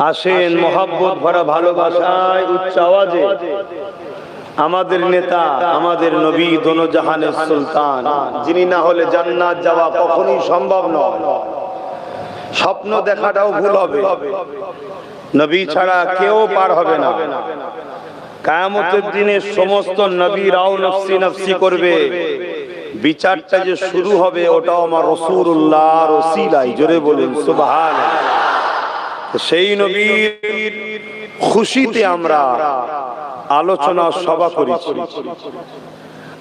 আসেন মোহাব্বত ভরা ভালোবাসায় উচ্চ আওয়াজে আমাদের নেতা, আমাদের নবী, দোনো জাহানের সুলতান, যিনি না হলে জান্নাত যাওয়া কখনোই সম্ভব নয়, স্বপ্ন দেখাটাও ভুল হবে। নবী ছাড়া কেউ পার হবে না। কিয়ামতের দিনে সমস্ত নবীরাও নফসি নফসি করবে। বিচারটা যে শুরু হবে ওটাও আমার রাসূলুল্লাহর ওসিলায়। জোরে বলুন সুবহানাল্লাহ। সেই নবীর খুশিতে আমরা আলোচনা সভা করেছি,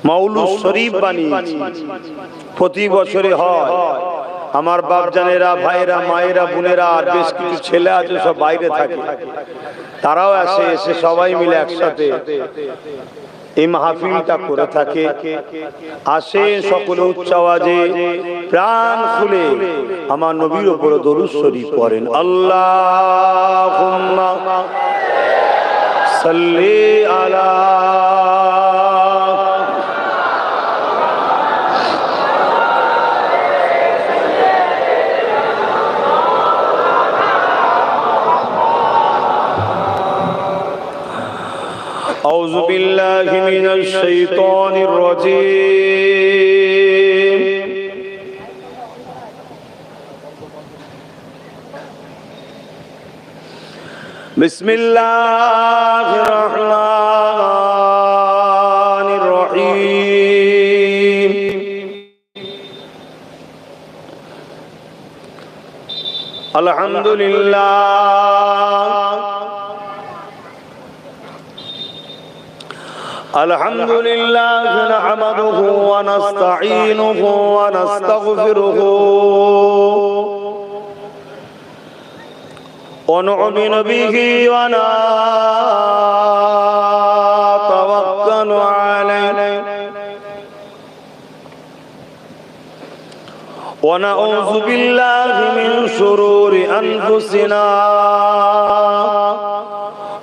মাওলুদ শরীফ বানিয়েছি। প্রতি বছরে হয়। আমার বাপজানেরা, ভাইরা, মায়েরা, বোনেরা আর বেশ কিছু ছেলে আছে সব বাইরে থাকে, তারাও আসে, এসে সবাই মিলে একসাথে এই মাহফিলটা করে থাকে। আসে সকলে উচ্চ আওয়াজে প্রাণ খুলে আমার নবীর উপর দরুদ শরীফ পড়েন। আল্লাহুম্মা সাল্লি আলা أعوذ بالله من الشيطان الرجيم بسم الله الرحمن الرحيم الحمد لله الحمد لله نحمده ونستعينه ونستغفره ونؤمن به ونتوكل عليه ونعوذ بالله من شرور أنفسنا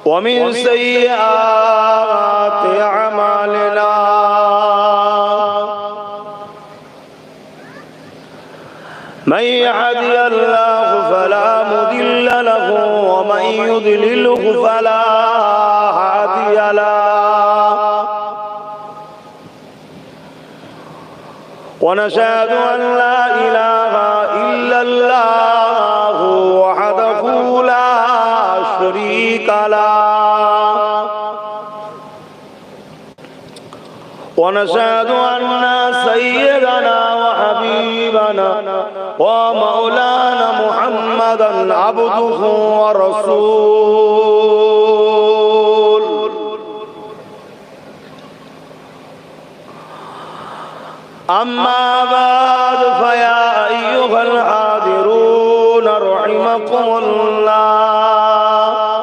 ومن سيئات أعمالنا من يهدي الله فلا مضل له ومن يضلله فلا هادي له ونشهد أن لا إله إلا الله وحده لا شريك له ونشهد أن سيدنا وحبيبنا ومولانا محمدا عبده ورسول أما بعد فيا أيها الحاضرون رحمكم الله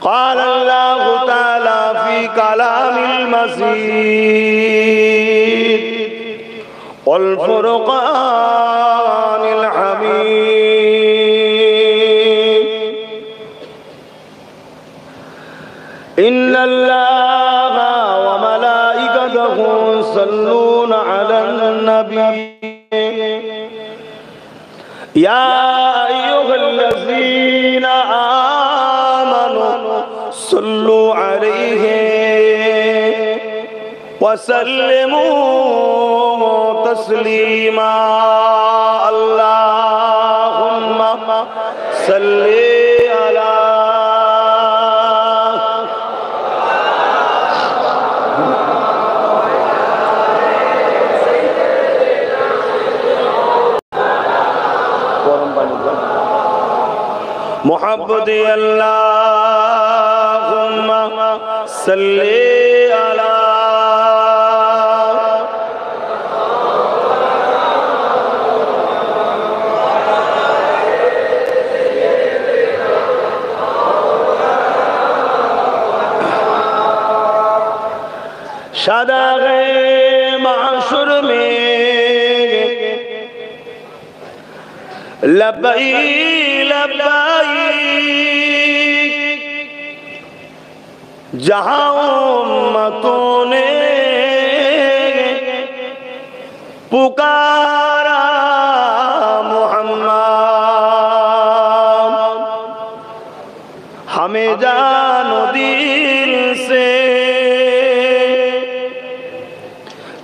قال الله تعالى في كلام المجيد والفرقان الحميد إن الله وملائكته يصلون على النبي يا أيها الذين آمنوا صلوا عليه وسلموا تسليما اللهم صل على محبت اللهم صل على शादाग़े महशर में लब्बई लब्बई जहां उम्मतों ने पुकारा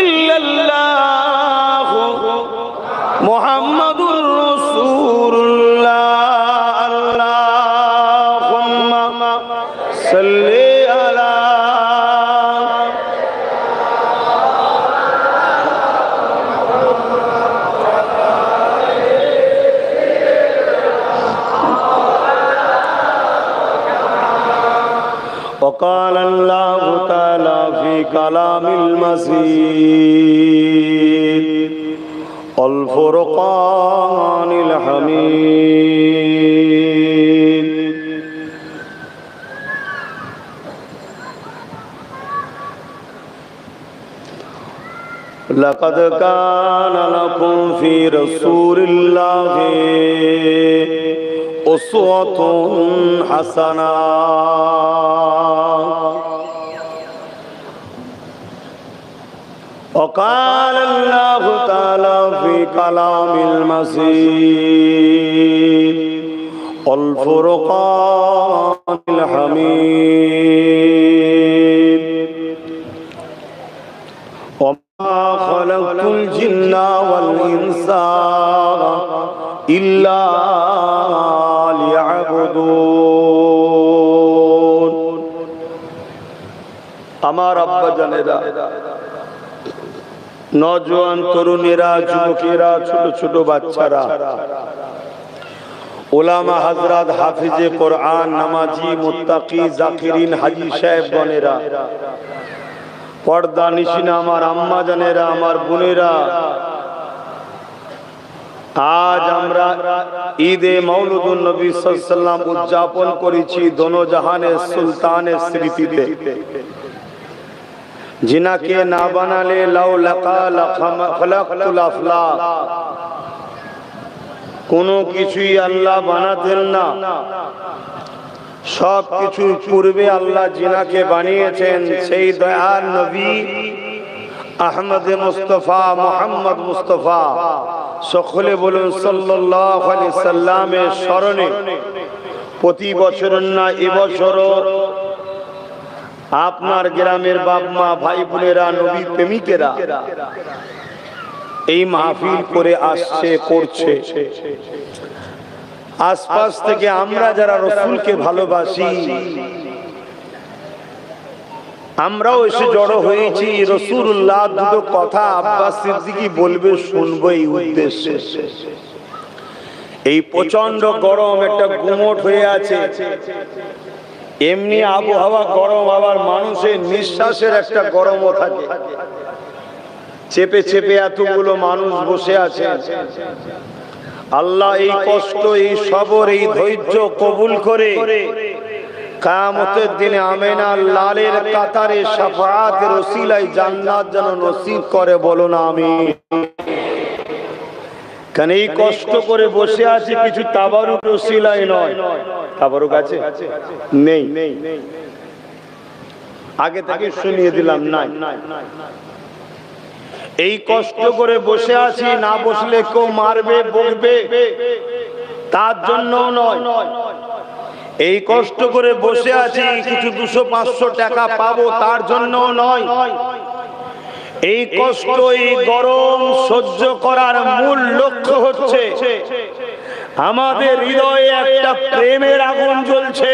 ইল্লাল্লাহু মুহাম্মাদুর রাসূলুল্লাহ আল্লাহুম্মা সাল্লি আলা وقال الله تعالى في كلام المجيد الفرقان الحميد لقد كان لكم في رسول الله أسوة حسنة وقال الله تعالى في كلام المجيد الفرقان الحميد وما خلقت الجن والإنس إلا ليعبدون আমার আব্বা জানেরা, নওজোয়ান তরুণেরা, যুবকেরা, ছোট ছোট বাচ্চারা, উলামা হযরত, হাফিজে কোরআন, নামাজি, মুত্তাকি, জাকিরিন, হাজী সাহেবগণেরা, পর্দা নিশিনা আমার আম্মা জানেরা, আমার বোনেরা, আজ আমরা ঈদে মাওলুদুন নবী সাল্লাল্লাহু আলাইহি ওয়াসাল্লাম উদযাপন করেছি দোনো জাহানের সুলতানের স্মৃতিতে, जिनके ना बनाले लाउ लका खलकतुल अफलाक, কোনো কিছুই আল্লাহ বানাতেন না, সব কিছু পূর্বে আল্লাহ জিনাকে বানিয়েছেন সেই দয়ার নবী আহমদ মুস্তাফা, মুহাম্মদ মুস্তাফা, সকলে বলুন সাল্লাল্লাহু আলাইহি সাল্লামের স্মরণে প্রতি বছর না এবছরও আপনার গ্রামের বাপ মা ভাই বোনেরা, নবী প্রেমিকেরা এই মাহফিল করে আসছে, করছে। আশপাশ থেকে আমরা যারা রাসূলকে ভালোবাসি আমরাও এসে জড়ো হয়েছি। রাসূলুল্লাহ দুটো কথা আব্বাস সিদ্দিকী বলবে, শুনবো এই উদ্দেশ্যে। এই প্রচন্ড গরম, একটা গুমট হয়ে আছে, এমনি আবহাওয়া গরম, আবার মানুষের নিঃশ্বাসের একটা গরমও থাকে। চেপে চেপে এতগুলো মানুষ বসে আছে। আল্লাহ এই কষ্ট, এই সবর, এই ধৈর্য কবুল করে কিয়ামতের দিনে আমিনার লালের কাতারে শাফাআতের ওসিলায় জান্নাত যেন নসিব করে, বলো না আমিন। কারণ এই কষ্ট করে বসে আছি কিছু তাবারুক ওসিলায় নয়। তাবারুক আছে? নেই। আগে থেকে শুনিয়ে দিলাম, নাই। এই কষ্ট করে বসে আছি, না বসলে কেউ মারবে, বকবে, তার জন্য নয়। এই কষ্ট করে বসে আছি কিছু 200-500 টাকা পাবো, তার জন্য নয়। এই কষ্ট, এই গরম সহ্য করার মূল লক্ষ্য হচ্ছে আমাদের হৃদয়ে একটা প্রেমের আগুন জ্বলছে।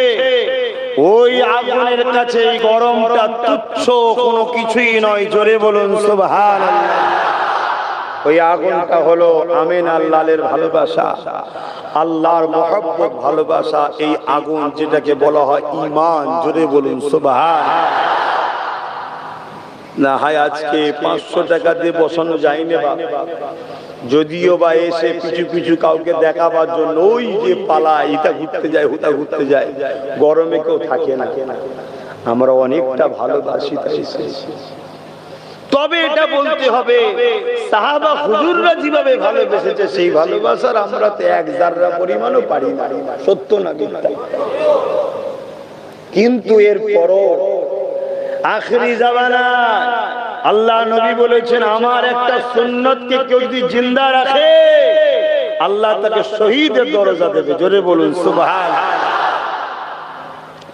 ওই আগুনের কাছে এই গরমটা তুচ্ছ কোনো কিছুই নয়। জোরে বলুন সুবহানাল্লাহ। ওই আগুনটা হলো আমিনার লালের ভালোবাসা, আল্লাহর মহব্বত, ভালোবাসা। এই আগুন যেটাকে বলা হয় ঈমান। জোরে বলুন সুবহানাল্লাহ। না হয় আজকে 500 টাকা দিয়ে বসানো যায়নি বা, যদিও বা এসে পিছু পিছু কাউকে দেখাবার জন্য ওই যে পালায়, এটা ঘুরতে যায়, হুতা ঘুরতে যায়, গরমে কেউ থাকে না। আমরা অনেকটা ভালোবাসি তাই। তবে এটা বলতে হবে সাহাবা হুজুররা যেভাবে ভালোবেসেছে সেই ভালোবাসার আমরা তো এক জাররা পরিমাণও পারি না। সত্য না মিথ্যা? কিন্তু এর পরও আখেরি জামানা আল্লাহ নবী বলেছেন আমার একটা সুন্নতকে কেউ যদি জিন্দা রাখে আল্লাহ তাকে শহীদের দরজা দেবে। জোরে বলুন সুবহানাল্লাহ।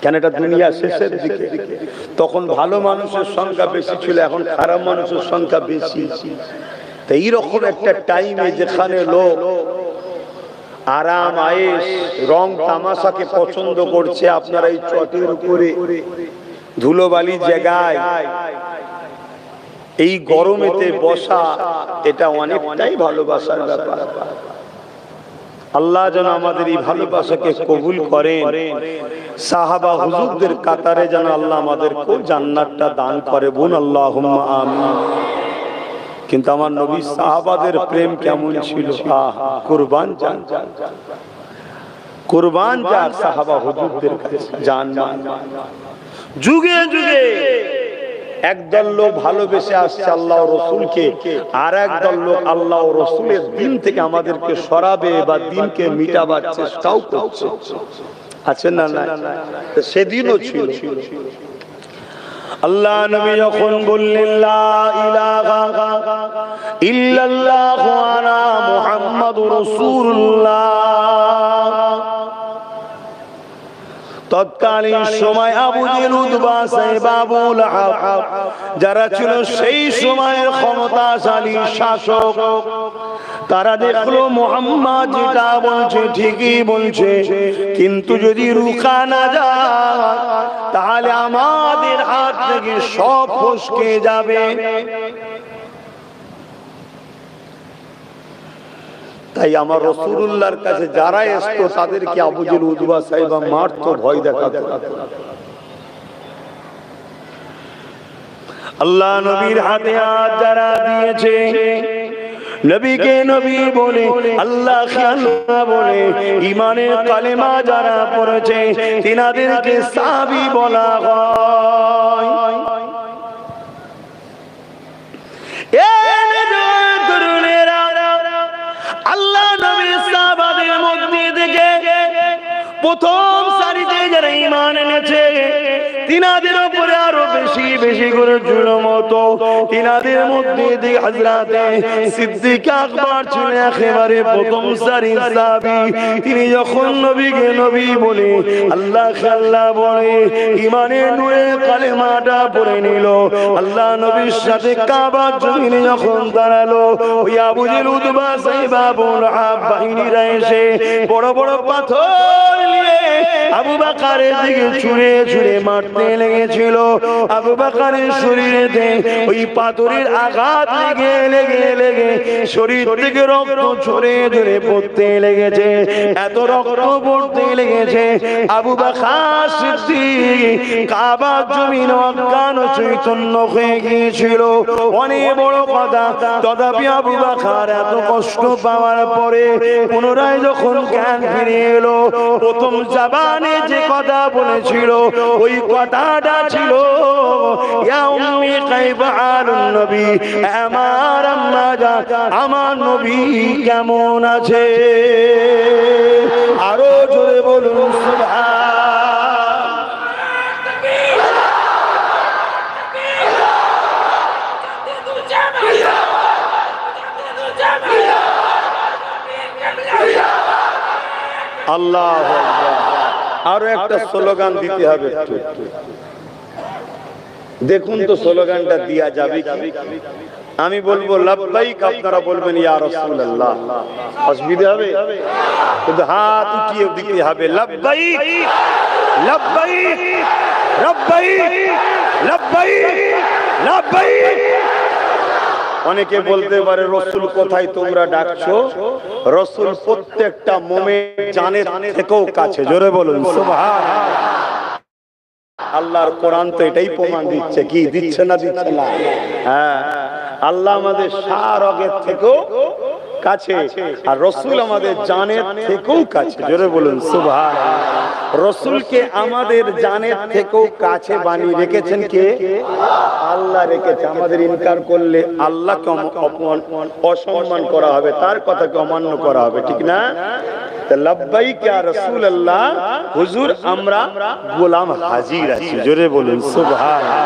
কেন এটা দুনিয়া শেষের দিকে, তখন ভালো মানুষের সংখ্যা বেশি ছিল, এখন খারাপ মানুষের সংখ্যা বেশি। তো এইরকম একটা টাইমে যেখানে লোক আরাম আয়েশ রং তামাশাকে পছন্দ করছে, আপনারা এই চটের উপরে ধুলোবালি জায়গায় এই গরমেতে বসা, এটা অনেকটাই ভালোবাসার ব্যাপার। আল্লাহ যেন আমাদের এই ভালোবাসাকে কবুল করেন, সাহাবা হুজুরদের কাতারে যেন আল্লাহ আমাদেরকে জান্নাতটা দান করে, বোন আল্লাহুম্মা আমিন। কিন্তু আমার নবী সাহাবাদের প্রেম কেমন ছিল, কুরবান যান, কুরবান যান সাহাবা হুজুরদের কাছে জান। যুগে যুগে একদল লোক ভালোবেসে আসছে আল্লাহ ও রসুলকে, আর একদল লোক আল্লাহ ও রসুলের দিন থেকে আমাদেরকে সরাবে বা দিনকে মিটাবার চেষ্টাও করছে, আছে না? না, সেদিনও ছিল। আল্লাহ নবী যখন বললেন লা ইলাহা ইল্লাল্লাহু আনা মুহাম্মাদুর রাসূলুল্লাহ, তৎকালীন সময় আবু জেহেল, উতবা, সাইবা, আবু লাহাব যারা ছিল সেই সময়ের ক্ষমতাশালী শাসক, তারা দেখলো মুহাম্মদ যেটা বলছে ঠিকই বলছে, কিন্তু যদি রুখা না যায় তাহলে আমাদের হাত থেকে সব ফসকে যাবে। তাই আমার রাসূলুল্লাহর কাছে যারা আসতো তাদেরকে আবু জেহেল, উতবা, সাইবা মারতো, ভয় দেখাতো। আল্লাহ নবীর হাতে হাত যারা দিয়েছে, নবীকে নবী বলে, আল্লাহকে আল্লাহ বলে, ঈমানের কালেমা যারা পড়েছে তিনাদেরকে সাহাবী বলা হয়। আল্লাহ নবীর সাহাবাদের মধ্যে থেকে প্রথম সারিতে যারা ঈমান এনেছে তিনাদের উপরে আরো বেশি বেশি করে জুলুম হতো। তিনাদের মধ্যে দিয়ে হযরতে সিদ্দিক আকবর ছিলেন একেবারে প্রথম সারির সাহাবী। তিনি যখন নবীকে নবী বলে, আল্লাহকে আল্লাহ বলে, ঈমানের নূরে কালেমাটা পড়ে নিল, আল্লাহ নবীর সাথে কাবার জমিনে যখন দাঁড়ালো, ওই আবু জেহেল, উতবা, সাইবা, আবু লাহাব বাহিনীরা এসে বড় বড় পাথর নিয়ে আবু বকরের দিকে ছুঁড়ে ছুঁড়ে মারতে লেগেছিল। আবু বকরের শরীরেতে ওই পাথরের আঘাত লেগে লেগে লেগে শরীর থেকে রক্ত ঝরে ঝরে পড়তে লেগেছে, এত রক্ত পড়তে লেগেছে আবু বকর সিদ্দিক কাবার জমিন অজ্ঞান চৈতন্য হয়ে গিয়েছিল। অনেক বড় কথা, তথাপি আবু বকর এত কষ্ট পাওয়ার পরে পুনরায় যখন জ্ঞান ফিরে এলো, প্রথম জবানে যে কথা বলেছিল ওই কথাটা ছিল, ইয়া উম্মি কাইফা আলুন নবী, আমার আম্মা জান, আমার নবী কেমন আছে? আরো জোরে বলুন সুবহান। আল্লাহু আকবার। আরো একটা স্লোগান দিতে হবে, দেখুন তো স্লোগানটা দিয়া যাবে কি? আমি বলবো লাব্বাইক, আপনারা বলবেন ইয়া রাসূলুল্লাহ। অসুবিধা হবে? কিন্তু হাত উঠিয়ে দিতে হবে, লাব্বাইক লাব্বাইক লাব্বাইক লাব্বাইক লাব্বাইক। অনেকে বলতে পারে রাসূল কোথায় তোমরা ডাকছো? রাসূল প্রত্যেকটা মুমিন জানের থেকেও কাছে, জোরে বলুন সুবহানাল্লাহ। আল্লাহর কোরআন তো এটাই প্রমাণ দিচ্ছে, কি দিচ্ছে না? দিচ্ছে না? হ্যাঁ, আল্লাহ আমাদের শাহরগের থেকেও কাছে, আর রাসূল আমাদের জানের থেকেও কাছে, জোরে বলুন সুবহানাল্লাহ। রাসূলকে আমাদের জানের থেকেও কাছে বানিয়ে রেখেছেন কে? আল্লাহ রেখেছে। আমাদের ইনকার করলে আল্লাহকে অসম্মান করা হবে, তার কথাকে অমান্য করা হবে, ঠিক না? লাব্বাইক ইয়া রাসূলুল্লাহ, হুজুর আমরা গোলাম হাজির আছি, জোরে বলুন সুবহানাল্লাহ।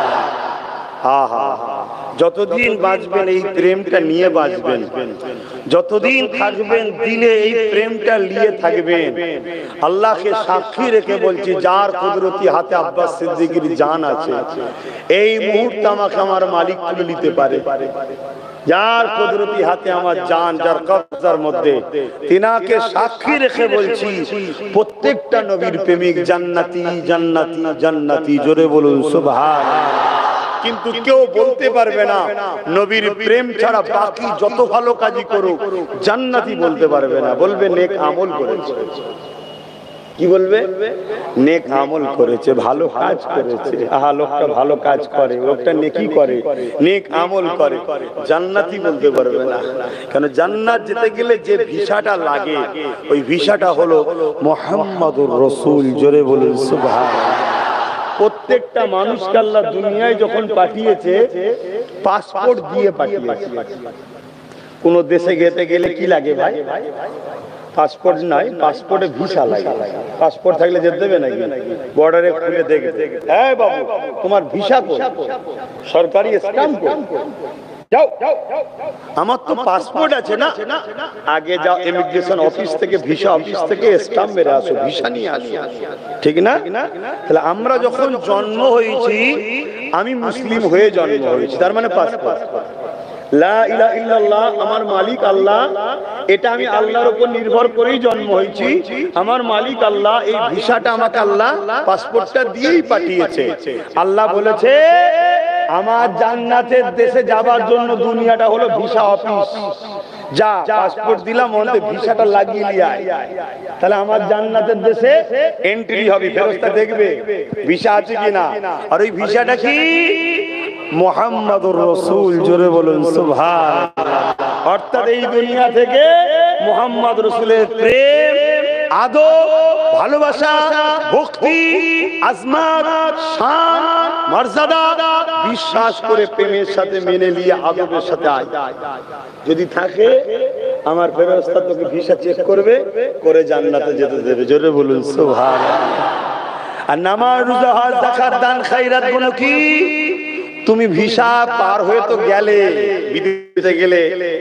যতদিন বাঁচবেন এই প্রেমটা নিয়ে বাঁচবেন, যতদিন থাকবেন দিলে এই প্রেমটা নিয়ে থাকবেন। আল্লাহকে সাক্ষী রেখে বলছি, যার কুদরতি হাতে আব্বাস সিদ্দিকীর জান আছে, এই মুহূর্তে আমাকে আমার মালিক তুলে নিতে পারে। যার কুদরতি হাতে আমার জান, যার কবজার মধ্যে, তিনাকে সাক্ষী রেখে বলছি, প্রত্যেকটা নবীর প্রেমিক জান্নাতি জান্নাতি জান্নাতি। জোরে বলুন সুবহানাল্লাহ। কিন্তু কেউ বলতে পারবে না নবীর প্রেম ছাড়া বাকি যত ভালো কাজই করুক জান্নাতি বলতে পারবে না। বলবে নেক আমল করেছে। কি বলবে? নেক আমল করেছে, ভালো কাজ করেছে। আহা, লোকটা ভালো কাজ করে, লোকটা নেকি করে, নেক আমল করে, জান্নাতি বলতে পারবে না। কারণ জান্নাত যেতে গেলে যে ভিসাটা লাগে, ওই ভিসাটা হলো মুহাম্মাদুর রাসূল। জোরে বলুন সুবহানাল্লাহ। প্রত্যেকটা মানুষকে আল্লাহ দুনিয়ায় যখন পাঠিয়েছে, পাসপোর্ট দিয়ে পাঠিয়েছে। কোন দেশে যেতে গেলে কি লাগে ভাই? পাসপোর্ট নয়, পাসপোর্টে ভিসা লাগে। পাসপোর্ট থাকলে যেতে দেবে নাকি? বর্ডারে খুলে দেখবে, এই বাবু তোমার ভিসা কই? সরকারি স্ট্যাম্প কই? যাও, আমার তো পাসপোর্ট আছে না। আগে যাও ইমিগ্রেশন অফিস থেকে, ভিসা অফিস থেকে স্ট্যাম্প মেরে আসো, ভিসা নিয়ে আসো, ঠিক না? তাহলে আমরা যখন জন্ম হয়েছি, আমি মুসলিম হয়ে জন্ম হয়েছি, তার মানে পাসপোর্ট। লা ইলাহা ইল্লাল্লাহ, আমার মালিক আল্লাহ, এটা আমি আল্লাহর উপর নির্ভর করেই জন্ম হয়েছি। আমার মালিক আল্লাহ, এই ভিসাটা আমাকে আল্লাহ পাসপোর্টটা দিয়েই পাঠিয়েছে। আল্লাহ বলেছে আমার জান্নাতের দেশে যাবার জন্য দুনিয়াটা হলো ভিসা অফিস। যা পাসপোর্ট দিলাম, ওতে ভিসাটা লাগিয়ে নিয়ে আয়। তাহলে আমার জান্নাতের দেশে এন্ট্রি হবে, ফেরেশতা দেখবে ভিসা আছে কিনা। আর ওই ভিসাটা কি? মুহাম্মাদুর রাসূল। জোরে বলুন সুবহানাল্লাহ। অর্থাৎ এই দুনিয়া থেকে মুহাম্মদ রাসূলের প্রেম, আদব, ভালোবাসা, ভক্তি, আজমত, শান, মর্যাদা বিশ্বাস করে প্রেমের সাথে মেনে নিয়ে আদবের সাথে আয়। যদি থাকে আমার ফেরেশতা তোকে ভিসা চেক করবে, করে জান্নাতে যেতে দেবে। জোরে বলুন সুবহানাল্লাহ। আর নামাজ, রোজা, হজ, যাকাত, দান, খায়রাত গুলো কি? তুমি ভিসা পার হয়ে তো গেলে, বিদেশে গেলে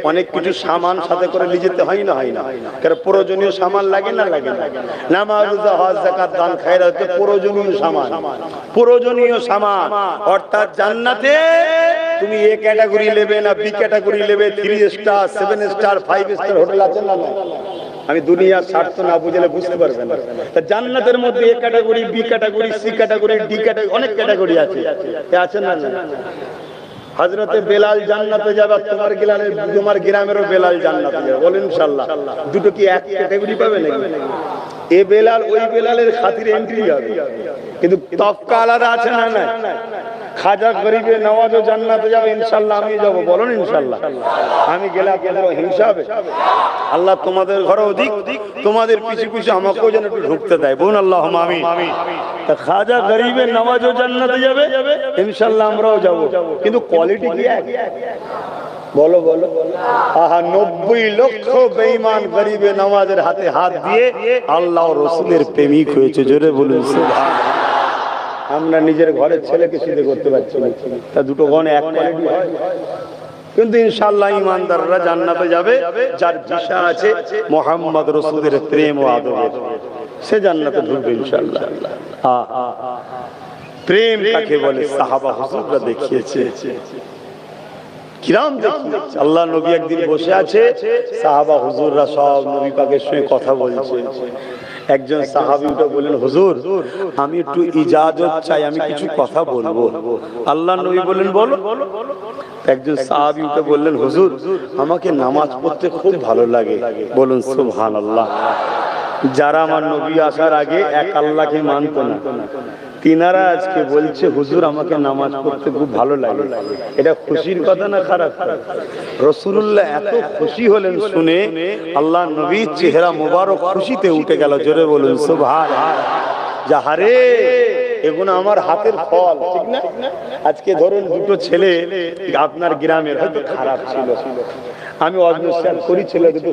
অনেক কিছু সামান সাথে করে নিয়ে যেতে হয় না? হয় না? কারণ প্রয়োজনীয় সামান লাগে না? লাগে না? নামাজ, রোজা, হজ, যাকাত, দান, খায়রাত হচ্ছে প্রয়োজনীয় সামান, প্রয়োজনীয় সামান। অর্থাৎ জান্নাতে তুমি এ ক্যাটাগরি নেবে না বি ক্যাটাগরি নেবে, 3 স্টার 7 স্টার 5 স্টার হোটেল আছে না? আমি দুনিয়ার স্বার্থ না বুঝলে বুঝতে পারবেন না। তা জান্নাতের মধ্যে A category, B category, C category, D category, অনেক ক্যাটাগরি আছে। আছে না? হযরতে বেলাল জান্নাতে যাবে, তোমার গ্রামেরও বেলাল জান্নাতে যাবে। বলেন ইনশাআল্লাহ। দুটো কি এক ক্যাটাগরি পাবে নাকি? এ বেলাল ওই বেলালের খাতিরে এন্ট্রি হবে, কিন্তু তফকা আলাদা আছে না? না। খাজা গরিবে নওয়াজও জান্নাতে যাবে, ইনশাআল্লাহ আমি যাব। বলুন ইনশাআল্লাহ। আমি গেলে আপনাদের হিংসা হবে? আল্লাহ তোমাদের ঘরেও দিক, তোমাদের পিছু পিছু আমাকেও যেন একটু ঢুকতে দেয়। বলুন আল্লাহুম্মা আমিন। তা খাজা গরিবে নওয়াজও জান্নাতে যাবে, ইনশাআল্লাহ আমরাও যাব। কিন্তু কোয়ালিটি কি এক? বলো বলো। আহা, 90 লক্ষ বেঈমান গরিবে নওয়াজের হাতে হাত দিয়ে আল্লাহ ও রাসূলের প্রেমিক হয়েছে। জোরে বলুন সুবহানাল্লাহ। আমরা নিজের ঘরের ছেলেকে সিধে করতে পারছি না, তা দুটো গণ এক কোয়ালিটি হয়? কিন্তু ইনশাআল্লাহ ঈমানদাররা জান্নাতে যাবে, যার ভিসা আছে মুহাম্মদ রাসূলের প্রেম ও আদবের, সে জান্নাতে ঢুকবে ইনশাআল্লাহ। প্রেম কাকে বলে সাহাবা হুজুররা দেখিয়েছে, কিরাম দেখিয়েছে। আল্লাহ নবী একদিন বসে আছে, সাহাবা হুজুররা সব নবী পাকের সঙ্গে কথা বলছে। একজন সাহাবী উঠে বললেন, হুজুর আমি একটু ইজাজত চাই, আমি কিছু কথা বলবো। আল্লাহ নবী বললেন, বলো। একজন সাহাবী উঠে বললেন, হুজুর আমাকে নামাজ পড়তে খুব ভালো লাগে। বলুন সুবহানাল্লাহ। যারা আমার নবী আসার আগে এক আল্লাহকে মানত না, তিনারা আজকে বলছে হুজুর আমাকে নামাজ পড়তে খুব ভালো লাগে। এটা খুশির কথা না খারাপ? রাসূলুল্লাহ এত খুশি হলেন শুনে, আল্লাহ নবীর চেহারা মোবারক খুশিতে উঠে গেল। জোরে বলুন সুবহানাল্লাহ। যাহারে এগুলো আমার হাতের ফল, ঠিক না? আজকে ধরুন দুটো ছেলে আপনার গ্রামের হয়তো খারাপ ছিল, আমি অজনসার করি, ছেলে দুটো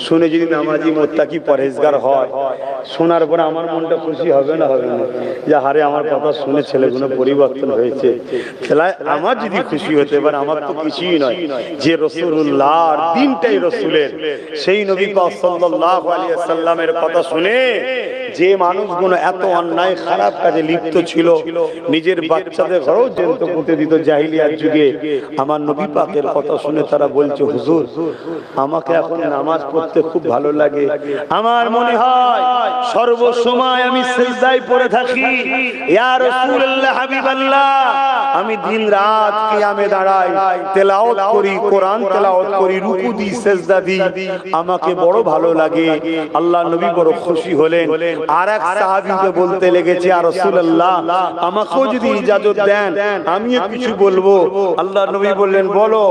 শুনে যদি নামাজি মুত্তাকি পরহেজগার হয়, শোনার পরে আমার মনটা খুশি হবে না হবে না, যে হারে আমার কথা শুনে ছেলেগুলো পরিবর্তন হয়েছে। খেলায় আমার যদি খুশি হতে পারে, আমার তো কিছুই নয়। যে রাসূলুল্লাহর দিনটাই রাসূলের, সেই নবী পাক সাল্লাল্লাহু আলাইহি ওয়াসাল্লামের কথা শুনে যে মানুষগুলো এত অন্যায় খারাপ কাজে লিপ্ত ছিল, নিজের বাচ্চাদের ঘরেও জ্যান্ত পুঁতে দিত জাহিলিয়ার যুগে, আমার নবী পাকের কথা শুনে তারা বলছে, হুজুর আমাকে এখন নামাজ পড়তে খুব ভালো লাগে, আমার মনে হয় সর্বসময় আমি সিজদায় পড়ে থাকি, ইয়া রাসূলুল্লাহ হাবিবাল্লাহ, আমি দিন রাত কিয়ামে দাঁড়াই, তেলাওয়াত করি, কোরআন তেলাওয়াত করি, রুকু দিই, সিজদা দিই, আমাকে বড় ভালো লাগে। আল্লাহ নবী বড় খুশি হলেন। আর এক সাহাবীকে বলতে লেগেছে, ইয়া রাসূলুল্লাহ আমাকেও যদি ইজাজত দেন আমিও কিছু বলবো। আল্লাহ নবী বললেন, বলো।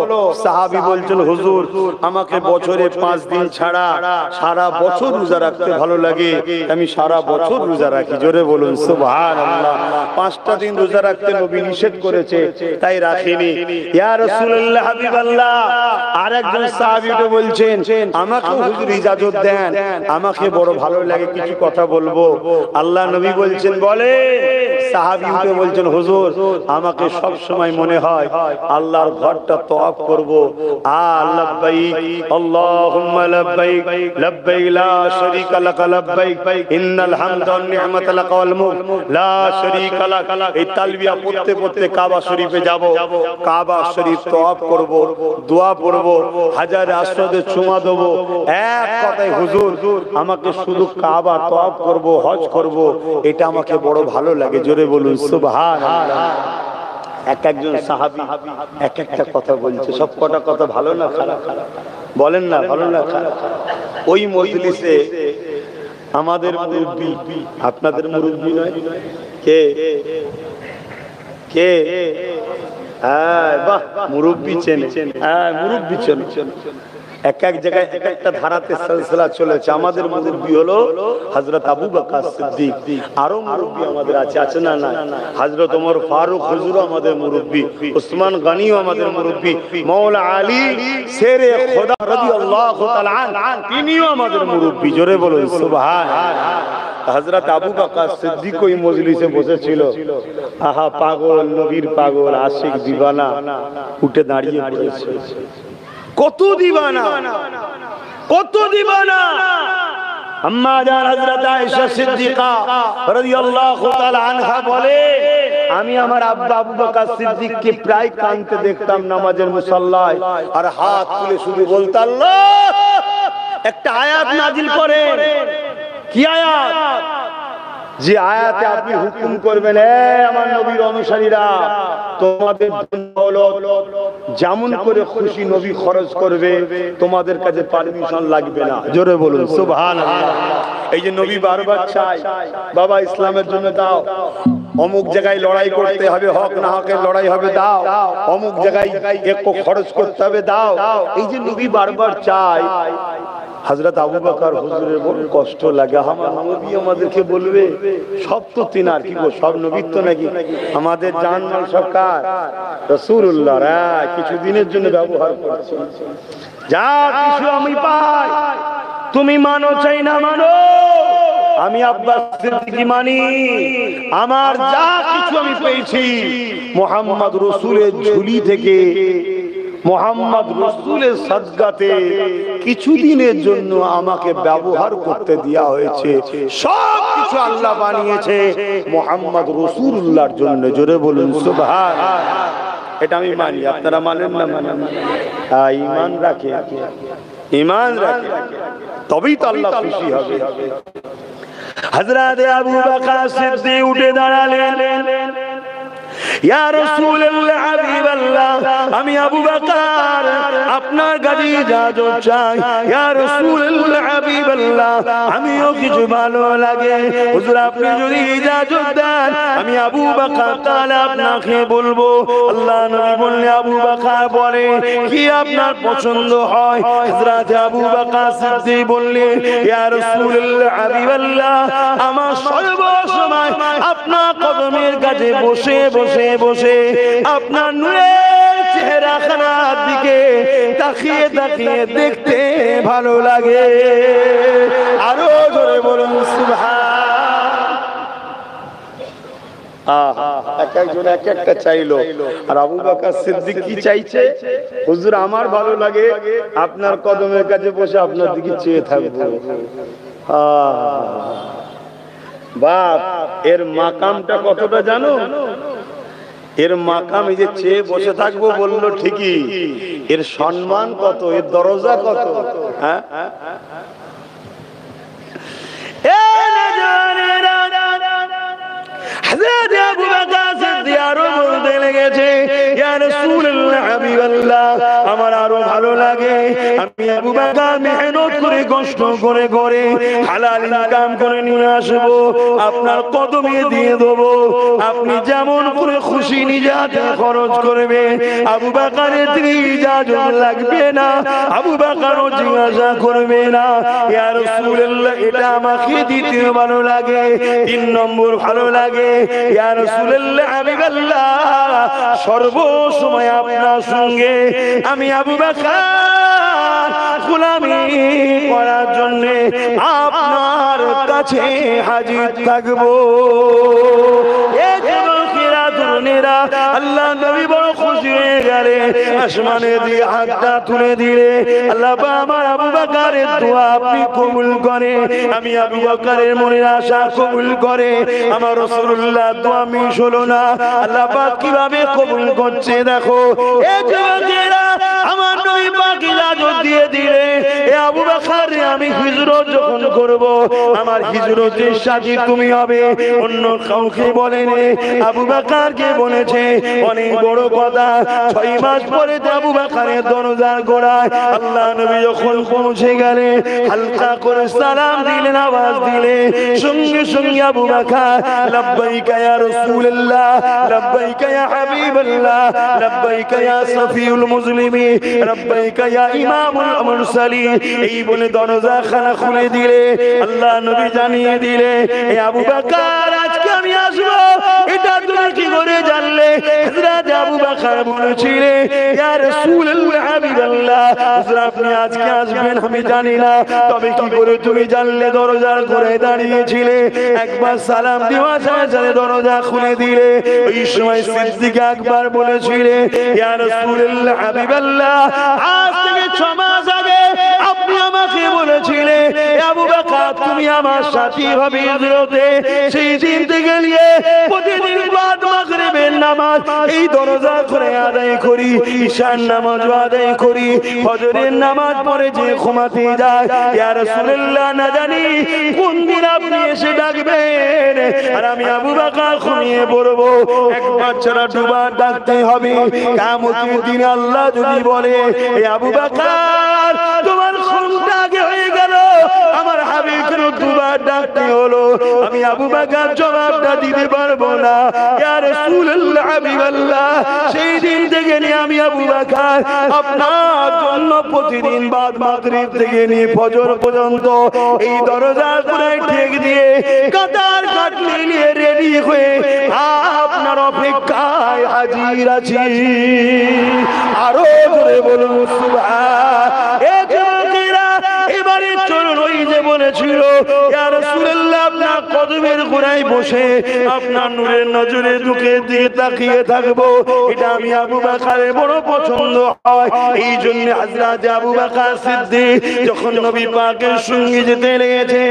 সাহাবী বলছেন, হুজুর আমাকে বছরে 5 দিন ছাড়া সারা বছর রোজা রাখতে ভালো লাগে, আমি সারা বছর রোজা রাখি। জোরে বলুন সুবহানাল্লাহ। 5টা দিন রোজা রাখতে নবী নিষেধ করেছে, তাই রাখিনি। ইয়া রাসূলুল্লাহ হাবিবাল্লাহ, আরেকজন সাহাবী তো বলছেন, আমাকে হুজুর ইজাজত দেন, আমাকে বড় ভালো লাগে, কিছু কথা বলবো। আল্লাহ নবী বলছেন, বলে। সাহাবী উঠে বলছেন, হুজুর আমাকে সব সময় মনে হয় আল্লাহর ঘরটা তওয়াফ করব। লাব্বাইক আল্লাহুম্মা লাব্বাইক লাব্বাইক লা শারীকা লাক লাব্বাইক ইন্নাল হামদা ওয়ান নি'মাতা লাক ওয়াল মুলক লা শারীকা লাক। এই তালবিয়া পড়তে পড়তে কাবা শরীফে যাব, কাবা শরীফ তওয়াফ করব, দোয়া পড়ব, হাজারে আসওয়াদে চুমা দেব। এক কথায় হুজুর আমাকে শুধু কাবা তওয়াফ করব, হজ করব, এটা আমাকে বড় ভালো লাগে। জোরে বলুন সুবহানাল্লাহ। এক একজন সাহাবী এক একটা কথা বলছে, সব কটা কথা ভালো না খারাপ? বলেন না, ভালো না খারাপ? ওই মজলিসে আমাদের মুরব্বি, আপনাদের মুরব্বি নয় কে কে? হ্যাঁ বাহ, মুরব্বি চেনে। হ্যাঁ মুরব্বি চেনে। এক এক জায়গায় এক একটা ধারাতে সিলসিলা চলেছে। আমাদের মুরব্বি হলো হযরত আবু বকর সিদ্দিক। আরো মুরব্বি আমাদের আছে, আছে না? না। হযরত ওমর ফারুক হুজুর আমাদের মুরব্বি, উসমান গনিও আমাদের মুরব্বি, মাওলা আলী শেরে খোদা রাদিয়াল্লাহু তাআলা আন তিনিও আমাদের মুরব্বি। জোরে বলুন সুবহানাল্লাহ। হযরত আবু বকর সিদ্দিক ওই মজলিসে বসেছিল। আহা পাগল, নবীর পাগল, আশিক দিওয়ানা উঠে দাঁড়িয়ে পড়েছে। কত দিওয়ানা, কত দিওয়ানা। আম্মা জান হযরত আয়েশা সিদ্দিকা রাদিয়াল্লাহু তাআলা আনহা বলে, আমি আমার আব্বা আবু বকর সিদ্দিককে প্রায় কাঁদতে দেখতাম নামাজের মুসাল্লায়, আর হাত তুলে শুধু বলতো, আল্লাহ একটা আয়াত নাজিল করেন। কি আয়াত? যে আয়াতে আপনি হুকুম করবেন, আমার নবীর অনুসারীরা তোমাদের যেমন করে খুশি নবী খরচ করবে, তোমাদের কাছে পারমিশন লাগবে না। জোরে বলুন সুবহানাল্লাহ। এই যে নবী বারবার চাই, বাবা ইসলামের জন্য দাও, অমুক জায়গায় লড়াই করতে হবে, হক না হকের লড়াই হবে, দাও, অমুক জায়গায় একটু খরচ করতে হবে, দাও। এই যে নবী বারবার চাই, হযরত আবু বকর হুজুরের বড় কষ্ট লাগে। আমার নবী আমাদেরকে বলবে, সব তো তিনার, কি গো সব নবী তো নাকি? আমাদের জান মাল সব কার? রাসূলুল্লাহর। কিছু দিনের জন্য ব্যবহার করছি, যা কিছু আমি পাই তুমি মানো চাই না মানো, আমি আব্বাস সিদ্দিকী মানি। আমার যা কিছু আমি পেয়েছি মুহাম্মদ রাসূলের ঝুলি থেকে, মুহাম্মদ রাসূলের সাদকাতে কিছুদিনের জন্য আমাকে ব্যবহার করতে দেয়া হয়েছে। সব কিছু আল্লাহ বানিয়েছে মুহাম্মদ রাসূলুল্লাহর জন্য। জোরে বলুন সুবহানাল্লাহ। এটা আমি মানি, আপনারা মানেন না? মানেন? ঈমান রাখে, ঈমান রাখে, তবেই তো আল্লাহ খুশি হবে। হযরত আবু বকর সিদ্দিক উঠে দাঁড়ালেন, ইয়া রাসূলুল্লাহ হাবিবাল্লাহ, আমি আবু বকর আপনার কাছে ইজাজত চাই। ইয়া রাসূলুল্লাহ হাবিবাল্লাহ, আমিও কিছু ভালো লাগে, হুজুর আপনি যদি ইজাজত দেন আমি আবু বকর তাআলা আপনাকে বলবো। আল্লাহ নবী বললেন, আবু বকর বলে কি আপনার পছন্দ হয়? হযরত আবু বকর সিদ্দিক বললেন, ইয়া রাসূলুল্লাহ হাবিবাল্লাহ, আমার সর্বসময় আপনার কদমের কাছে বসে বসে বসে আপনার নূরের চেহারাখানার দিকে দিকে তাকিয়ে তাকিয়ে দেখতে ভালো লাগে। আরো জোরে বলুন এক একজন এক একটা চাইলো। আর আবু বকর সিদ্দিক কি চাইছে? হুজুর আমার ভালো লাগে আপনার কদমের কাছে বসে আপনার দিকে চেয়ে থাকবো। বাপ, এর মাকামটা কতটা জানো? এর মাকাম এই যে চেয়ে বসে থাকবো বললো ঠিকই, এর সম্মান কত, এর দরজা কত। হ্যাঁ, হযরত আবু বকর সিদ্দিক আরো বলতে লেগেছে, ইয়া রাসূলুল্লাহ হাবিবাল্লাহ, আমার আরো ভালো লাগে আমি আবু বকর মেহনত করে কষ্ট করে করে হালাল ইনকাম করে নিয়ে আসবো, আপনার কদমে দিয়ে দেবো, আপনি যেমন করে খুশি নিজে হাতে খরচ করবে, আবু বকরের দিকে ইজাজত লাগবে না, আবু বকরও জিজ্ঞাসা করবে না। ইয়া রাসূলুল্লাহ, এটা আমাকে দিতে ভালো লাগে। 3 নম্বর ভালো লাগে, ইয়া রাসূলুল্লাহ হাবিবাল্লাহ, সর্বসময় আপনার সঙ্গে আমি আবু বকর গোলামি করার জন্য আপনার কাছে হাজির থাকবো। আল্লাহ নবী বড় খুশি হয়ে গেলে আসমানে দিয়ে হাতটা তুলে দিলে, আল্লাহ আমার আবু বকরের দোয়া আপনি কবুল করে, আমি আবু বকরের মনের আশা কবুল করে। আমার রাসূলুল্লাহ দোয়া মিস হলো না। আল্লাহ পাক কিভাবে কবুল করছে দেখো। এই যুবকেরা আমার নবী পাক ইজাজত দিয়ে দিলে, এ আবু বকর আমি হিজরত যখন করব, আমার হিজরতের সাথী তুমি হবে, অন্য কাউকে বলেনি, আবু বকরকে বলেছে। অনেক বড় কথা। 6 মাস পরে আবু বকরের দরজার গোড়ায় আল্লাহ নবী যখন পৌঁছে গেলে, হালকা করে সালাম দিলেন, আওয়াজ দিলে, সঙ্গে সঙ্গে আবু বকর লব্বাইকা ইয়া রাসূলুল্লাহ, লব্বাইকা ইয়া হাবিবাল্লাহ, লব্বাইকা ইয়া সফিউল মুসলিমিন, লব্বাইকা ইয়া ইমামুল মুরসালিন, এই বলে দরজা খানা খুলে দিলে। আল্লাহ নবী জানিয়ে দিলে, এ আবু বকর আজকে আমি আসবো, এটা তুমি কি করে জানলে? হযরত আবু বকর বলেছিলেন, ইয়া রাসূলুল্লাহ হাবিবাল্লাহ, হুজুর আপনি আজকে আসবেন আমি জানি না, তবে কি করে তুমি জানলে? দরজার ঘরে দাঁড়িয়েছিলে, একবার সালাম দেওয়া সাথে দরজা খুলে দিলে। ওই সময় সিদ্দিক আকবর বলেছিলেন, ইয়া রাসূলুল্লাহ হাবিবাল্লাহ, আজ থেকে 6 মাস আগে আপনি আমাকে বলেছিলেন, আবু বকর তুমি আমার সাথী হবে হিজরতে। সেই দিন থেকে নিয়ে প্রতিদিন বাদ মাগরিবের নামাজ এই দরজা করে আদায় করি, ঈশার নামাজ আদায় করি, ফজরের নামাজ পড়ে যে ঘুমাতে যায়। ইয়া রাসূলুল্লাহ, না জানি কোন দিন আপনি এসে ডাকবেন আর আমি আবু বকর ঘুমিয়ে পড়বো। একবার ছাড়া দুবার ডাকতে হবে। কিয়ামতের দিন আল্লাহ যদি বলে, এ আবু বকর তোমার ঘুমটা আগে হয়ে গেল, আমার হাবিবকে 2বার ডাকতে হলো, আমি আবু বকর জবাবটা দিতে পারবো না। ইয়া রাসূলুল্লাহ হাবিবাল্লাহ, সেই দিন থেকে নিয়ে আমি আবু বকর আপনার জন্য প্রতিদিন বাদ মাগরিব থেকে নিয়ে ফজর পর্যন্ত এই দরজার কোণায় ঠেক দিয়ে কাতার কাটলে নিয়ে রেডি হয়ে আপনার অপেক্ষায় হাজির আছি। আরো জোরে বলুন সুবহান। এবারে চলুন, ওই যে বলেছিল, ইয়া রাসূলুল্লাহ আপনার কদমের গোড়ায় বসে আপনার নূরের নজরে দুকে দিয়ে তাকিয়ে থাকবো, এটা আমি আবু বকরের বড় পছন্দ হয়। এই জন্য হযরত আবু বকর সিদ্দিক যখন নবী পাকের সঙ্গে যেতে লেগেছে,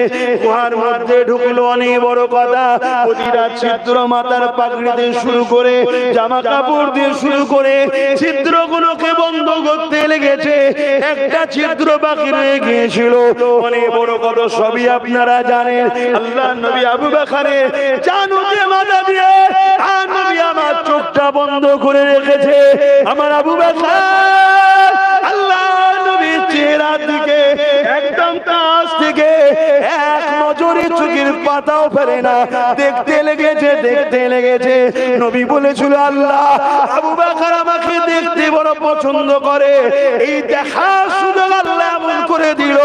গুহার মধ্যে ঢুকলো। অনেক বড় কথা, প্রতিটা ছিদ্র মাথার পাগড়ি দিয়ে শুরু করে জামা কাপড় দিয়ে শুরু করে ছিদ্রগুলোকে বন্ধ করতে লেগেছে। একটা ছিদ্র বাকি রয়ে গিয়েছিল। অনেক বড় কথা, সবই আপনারা জানেন। আল্লাহ নবী আবু বকরের জানুতে মাথা দিয়ে আর নবী আমার চোখটা বন্ধ করে রেখেছে। আমার আবু বকর আল্লাহ নবীর চেহারার দিকে একদম কাছ থেকে এক নজরে চোখের পাতাও ফেলে না, দেখতে লেগেছে। নবী বলেছিল, আল্লাহ আবু বকর আমাকে দেখতে বড় পছন্দ করে, এই দেখার সুযোগ আল্লাহ এমন করে দিল,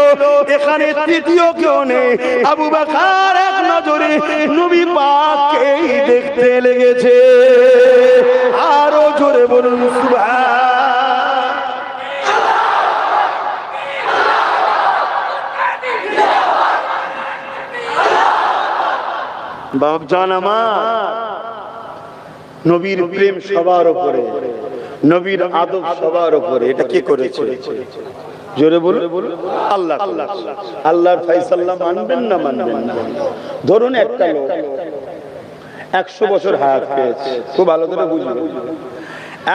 এখানে তৃতীয় কেউ নেই। আবু বকর এক নজরে নবী পাককে দেখতে লেগেছে। আরো জোরে বলুন সুবহান। বাপজান আমার, নবীর প্রেম সবার উপরে, নবীর আদব সবার উপরে। এটা কে করেছে? জোরে বলুন। আল্লাহ। আল্লাহর ফয়সালা মানবেন না মানবেন না? ধরুন একটা লোক 100 বছর হায়াত পেয়েছে, খুব ভালো করে বুঝুন,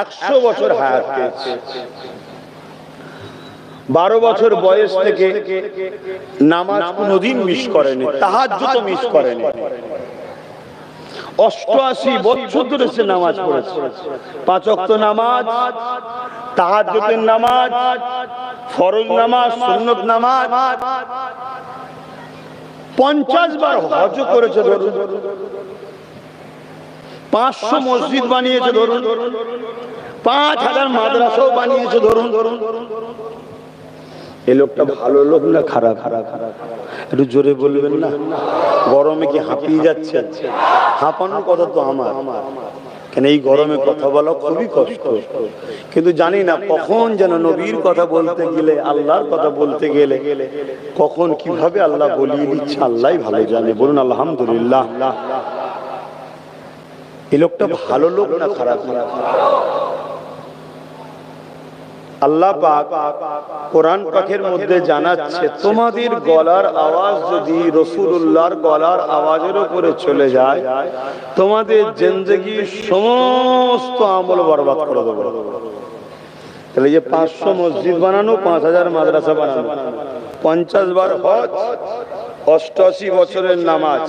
100 বছর হায়াত পেয়েছে। 12 বছর বয়স থেকে নামাজ কোনদিন মিস করেনি, তাহাজ্জুদ মিস করেনি। 88 বছর ধরে সে নামাজ পড়েছে, 5 ওয়াক্ত নামাজ, তাহাজ্জুদের নামাজ, ফরজ নামাজ, সুন্নত নামাজ, 50 বার হজ করেছে ধরুন, 500 মসজিদ বানিয়েছে ধরুন, 5000 মাদ্রাসাও বানিয়েছে ধরুন। এই লোকটা ভালো লোক না খারাপ? একটু জোরে বলবেন না? গরমে কি হাঁপিয়ে যাচ্ছে? হাঁপানোর কথা তো আমার, কেন এই গরমে কথা বলা খুবই কষ্ট। কিন্তু জানি না কখন যেন নবীর কথা বলতে গেলে, আল্লাহর কথা বলতে গেলে কখন কিভাবে আল্লাহ বলিয়ে দিচ্ছে আল্লাহই ভালো জানে। বলুন আলহামদুলিল্লাহ। এই লোকটা ভালো লোক না খারাপ? আল্লাহ পাক কোরআন পাকের মধ্যে জানাচ্ছে, তোমাদের গলার আওয়াজ যদি রাসূলুল্লাহর গলার আওয়াজের উপরে চলে যায়, তোমাদের জিন্দেগির সমস্ত আমল বরবাদ করে দেবে। তাহলে যে 500 মসজিদ বানানো, 5000 মাদ্রাসা বানানো, 50 বার হজ, 88 বছরের নামাজ,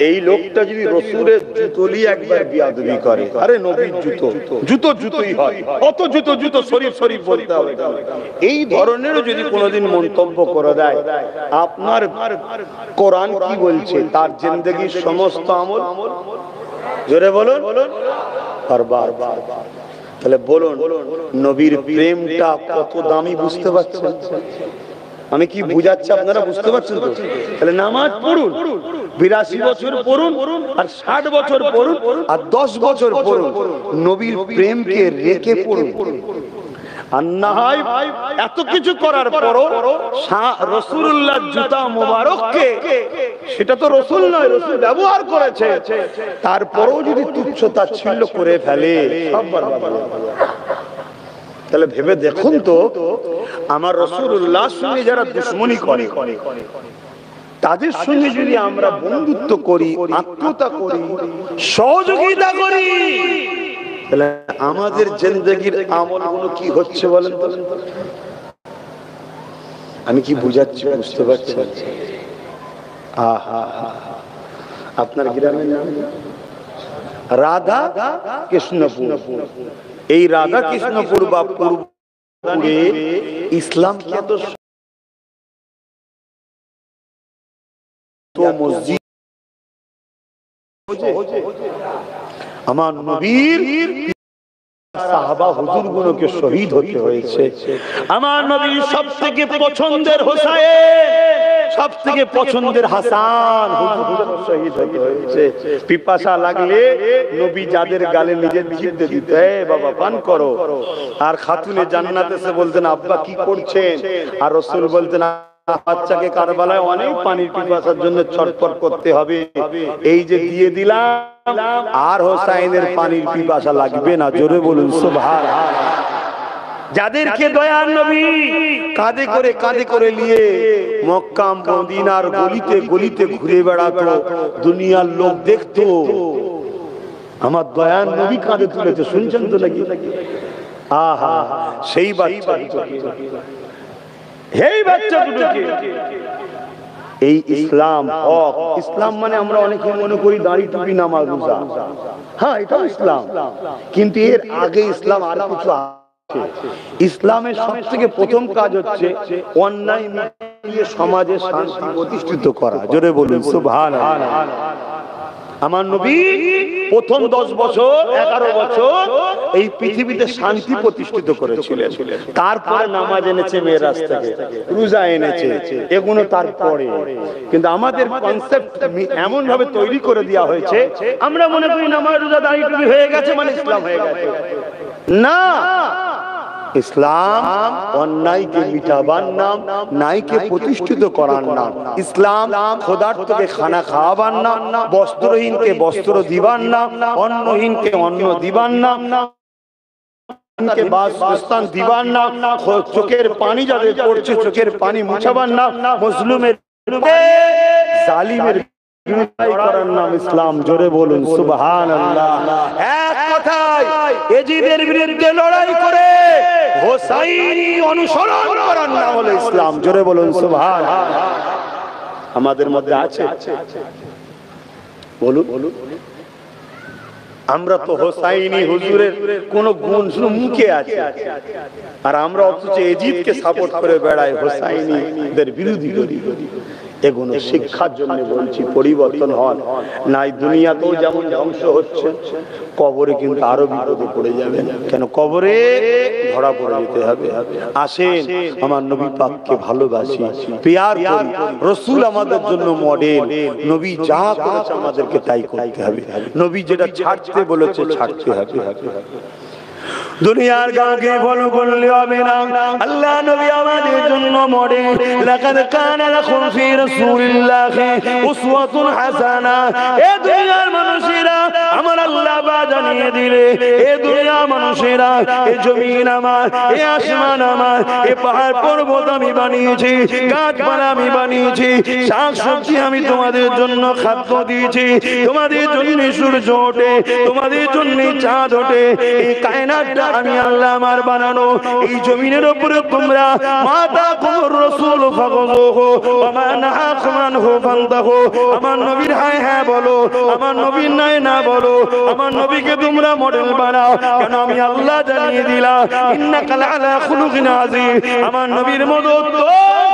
এই লোকটা যদি রসুলের জুতোলি একবার বিয়াদবি করে, আরে নবীর জুতো জুতোই হয়, অত জুতো শরীফ বলতে হবে, এই ধরনের যদি কোনোদিন মন্তব্য করে দেয়, আপনার কোরআন কি বলছে? তার জিন্দেগির সমস্ত আমল, জোরে বলুন, বরবাদ। তাহলে বলুন, নবীর প্রেমটা কত দামি বুঝতে পারছেন? আমি কি বুঝাচ্ছি আপনারা বুঝতে পারছেন তো? তাহলে নামাজ পড়ুন, 82 বছর পড়ুন, আর 60 বছর পড়ুন, আর 10 বছর পড়ুন, নবীর প্রেমকে রেখে পড়ুন। আর না হয় এত কিছু করার পরও রাসূলুল্লাহর জুতা মোবারককে, সেটা তো রাসূল নয়, রাসূল ব্যবহার করেছে, তারপরেও যদি তুচ্ছ তাচ্ছিল্য করে ফেলে, সব বরবাদ হয়ে যাবে। তাহলে ভেবে দেখুন তো, আমার রাসূলুল্লাহর সঙ্গে যারা দুশমনি করে, তাদের সঙ্গে যদি আমরা বন্ধুত্ব করি, আত্মীয়তা করি, সহযোগিতা করি, তাহলে আমাদের জিন্দেগির আমলগুলো কি হচ্ছে বলেন তো? আমি কি বুঝাচ্ছি বুঝতে পারছেন? আপনার গ্রামের নাম রাধা কৃষ্ণপুর। এই রাধা কৃষ্ণপুর বা পূর্বে ইসলাম খ্যাত মসজিদ, আমার নবীর সাহাবা হুজুরগুলোকে শহীদ হতে হয়েছে। আমার নবীর সবথেকে পছন্দের হোসেন, সবথেকে পছন্দের হাসান হুজুর শহীদ হতে হয়েছে। পিপাসা লাগলে নবী যাদের গালে নিজের জিভ দিয়ে দিত, বাবা পান করো। আর খাতুনে জান্নাত এসে বলতেন, আব্বা কি করছেন? আর রাসূল বলতেন, বাচ্চাকে কারবালায় অনেক পানির পিপাসার জন্য ছটফট করতে হবে, এই যে দিয়ে দিলাম, আর হোসাইনের পানির পিপাসা লাগবে না। জোরে বলুন সুবহানাল্লাহ। যাদেরকে দয়ার নবী কাঁধে করে নিয়ে মক্কা মদিনার গলিতে গলিতে ঘুরে বেড়াতো, দুনিয়ার লোক দেখতো, আমার দয়ার নবী কাঁধে তুলেছে, শুনছেন তো নাকি? আহা, সেই বাচ্চা, এই বাচ্চা দুটোকে এই ইসলাম হক। ইসলাম মানে আমরা অনেকে মনে করি দাড়ি টুপি নামাজ রোজা, হ্যাঁ এটাও ইসলাম, কিন্তু এর আগে ইসলাম আর কিছু আছে। ইসলামের সবথেকে প্রথম কাজ হচ্ছে অন্যায় মিটিয়ে সমাজে শান্তি প্রতিষ্ঠিত করা। জোরে বলুন সুবহানাল্লাহ। আমার নবী প্রথম 10 বছর 11 বছর এই পৃথিবীতে শান্তি প্রতিষ্ঠিত করেছিলেন। তারপরে নামাজ এনেছে মেরাজ থেকে, রোজা এনেছে, এগুলো তারপরে। কিন্তু আমাদের কনসেপ্ট এমন ভাবে তৈরি করে দেওয়া হয়েছে, আমরা মনে করি নামাজ রোজা দাঁড়িয়ে টুপি হয়ে গেছে মানে ইসলাম হয়ে গেছে। না, ইসলাম অন্যায়কে মিটাবার নাম, ন্যায়কে প্রতিষ্ঠিত করার নাম। ইসলাম ক্ষুধার্তকে খানা খাওয়াবার নাম, বস্ত্রহীনকে বস্ত্র দিবার নাম, অন্নহীনকে অন্ন দিবার নাম, বাসস্থান দিবার নাম, চোখের পানি যাদের পড়ছে চোখের পানি মুছাবার নাম, মুসলিমের জালিমের করার নাম ইসলাম। জোরে বলুন সুবহানাল্লাহ। এক কথায় এজিদের বিরুদ্ধে লড়াই করে হোসাইনি অনুসরণ করার নাম হলো ইসলাম। জোরে বলুন সুবহানাল্লাহ। আমাদের মধ্যে আছে বলুন, আমরা তো হোসাইনি হুজুরের কোন গুণ শুনে মুখে আছে, আর আমরা অথচ এজিদকে সাপোর্ট করে বেড়াই, হোসাইনিদের বিরোধী করি। এগুলো শিক্ষার জন্য বলছি, পরিবর্তন হন নাই। দুনিয়াতেও যেমন ধ্বংস হচ্ছে, কবরে কিন্তু আরো বিপদে পড়ে যাবেন। কেন? কবরে ধরা পড়ে যেতে হবে। আসেন আমার নবী পাককে ভালোবাসি, প্যার করি। রাসূল আমাদের জন্য মডেল। নবী যা করেছে আমাদেরকে তাই করতে হবে। নবী যেটা ছাড়তে বলেছে ছাড়তে হবে। দুনিয়ার কাউকে ফলো করলে হবে না। আল্লাহ নবী আমাদের জন্য মডেল। লাকাদ কানা লাকুম ফি রাসূলিল্লাহি উসওয়াতুন হাসানাহ। এ দুনিয়ার মানুষেরা আমার আল্লাহ বা জানিয়ে দিলে, এ দুনিয়ার মানুষেরা, এ জমিন আমার, এ আসমান আমার, এ পাহাড় পর্বত আমি বানিয়েছি, গাছপালা আমি বানিয়েছি, শাকসবজি আমি তোমাদের জন্য খাদ্য দিয়েছি, তোমাদের জন্য সূর্য ওঠে, তোমাদের জন্য চাঁদ ওঠে। এই কায়নাতটা আমি আল্লাহ আমার বানানো। এই জমিনের উপরে তোমরা মাতা কুমুর রাসূল ফাগুযুহু ওয়া মা নাহাকুম আনহু ফান্তাহু। আমার নবীর হ্যাঁ হ্যাঁ বলো, আমার নবীর নাই না বলো। আমার নবীকে তোমরা মডেল বানাও। কেন? আমি আল্লাহ জানিয়ে দিলাম ইন্নাকা লাআলা খুলুকিন আযীম। আমার নবীর মতো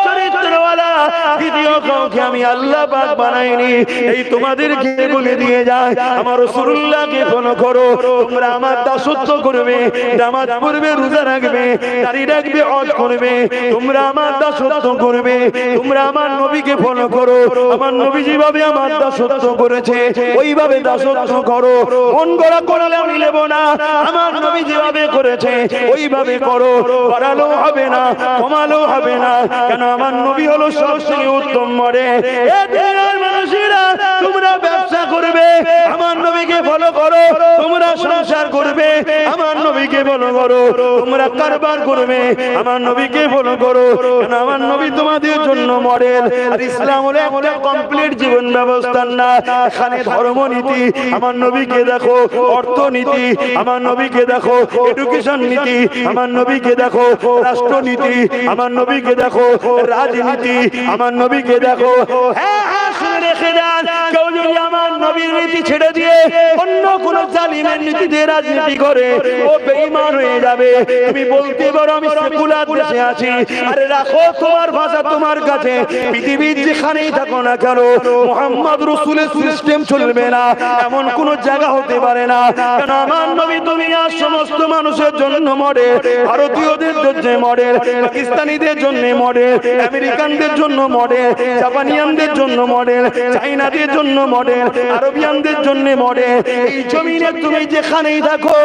চরিত্রওয়ালা দ্বিতীয় কাউকে আমি আল্লাহ পাক বানাইনি। এই তোমাদেরকে বলে দিয়ে যায়, আমার রাসূলুল্লাহকে ফলো করো। তোমরা আমার দাসত্ব করবে, নামাজ পড়বে, রোজা রাখবে, দাড়ি রাখবে, হজ করবে, তোমরা আমার দাসত্ব করবে। তোমরা আমার নবীকে ফলো করো। আমার নবী যেভাবে আমার দাসত্ব করেছে ওইভাবে দাসত্ব করো। মন গড়া করলে আমি নেব না। আমার নবী যেভাবে করেছে ওইভাবে করো। বাড়ালো হবে না, কমালো হবে না। কেন? আমার নবী হলো সবচেয়ে উত্তম মডেল। এ দুনিয়ার মানুষেরা তোমরা ব্যবসা করবে, আমার নবীকে ফলো করো। তোমরা সংসার করবে, আমার নবীকে ফলো করো। তোমরা কারবার করবে, আমার নবীকে ফলো করো। কারণ আমার নবী তোমাদের জন্য মডেল। আর ইসলাম হলো একটা কমপ্লিট জীবন ব্যবস্থা না। এখানে ধর্মনীতি আমার নবীকে দেখো, অর্থনীতি আমার নবীকে দেখো, এডুকেশন নীতি আমার নবীকে দেখো, রাষ্ট্রনীতি আমার নবীকে দেখো, রাজনীতি আমার নবীকে দেখো। হ্যাঁ হ্যাঁ, শুনে রেখে দেন, কেউ যদি আমার নবীর নীতি ছেড়ে দিয়ে অন্য কোন জালিমের নীতিতে রাজনীতি করে ও বেঈমান হয়ে যাবে। তুমি বলতে পারো আমি সেকুলার দেশে আছি। আরে রাখো তোমার ভাষা তোমার কাছে। পৃথিবীর যেখানেই থাকো না কেন, মুহাম্মদ রাসূলের সিস্টেম চলবে না এমন কোন জায়গা হতে পারে না। কারণ আমার নবী দুনিয়ার সমস্ত মানুষের জন্য মডেল। ভারতীয়দের জন্য মডেল, পাকিস্তানিদের জন্য মডেল, আমেরিকানদের জন্য মডেল, জাপানিয়ানদের জন্য মডেল, চাইনাদের জন্য মডেল, আরবিয়ানদের জন্য মডেল। এই জমিনে তুমি যেখানেই থাকো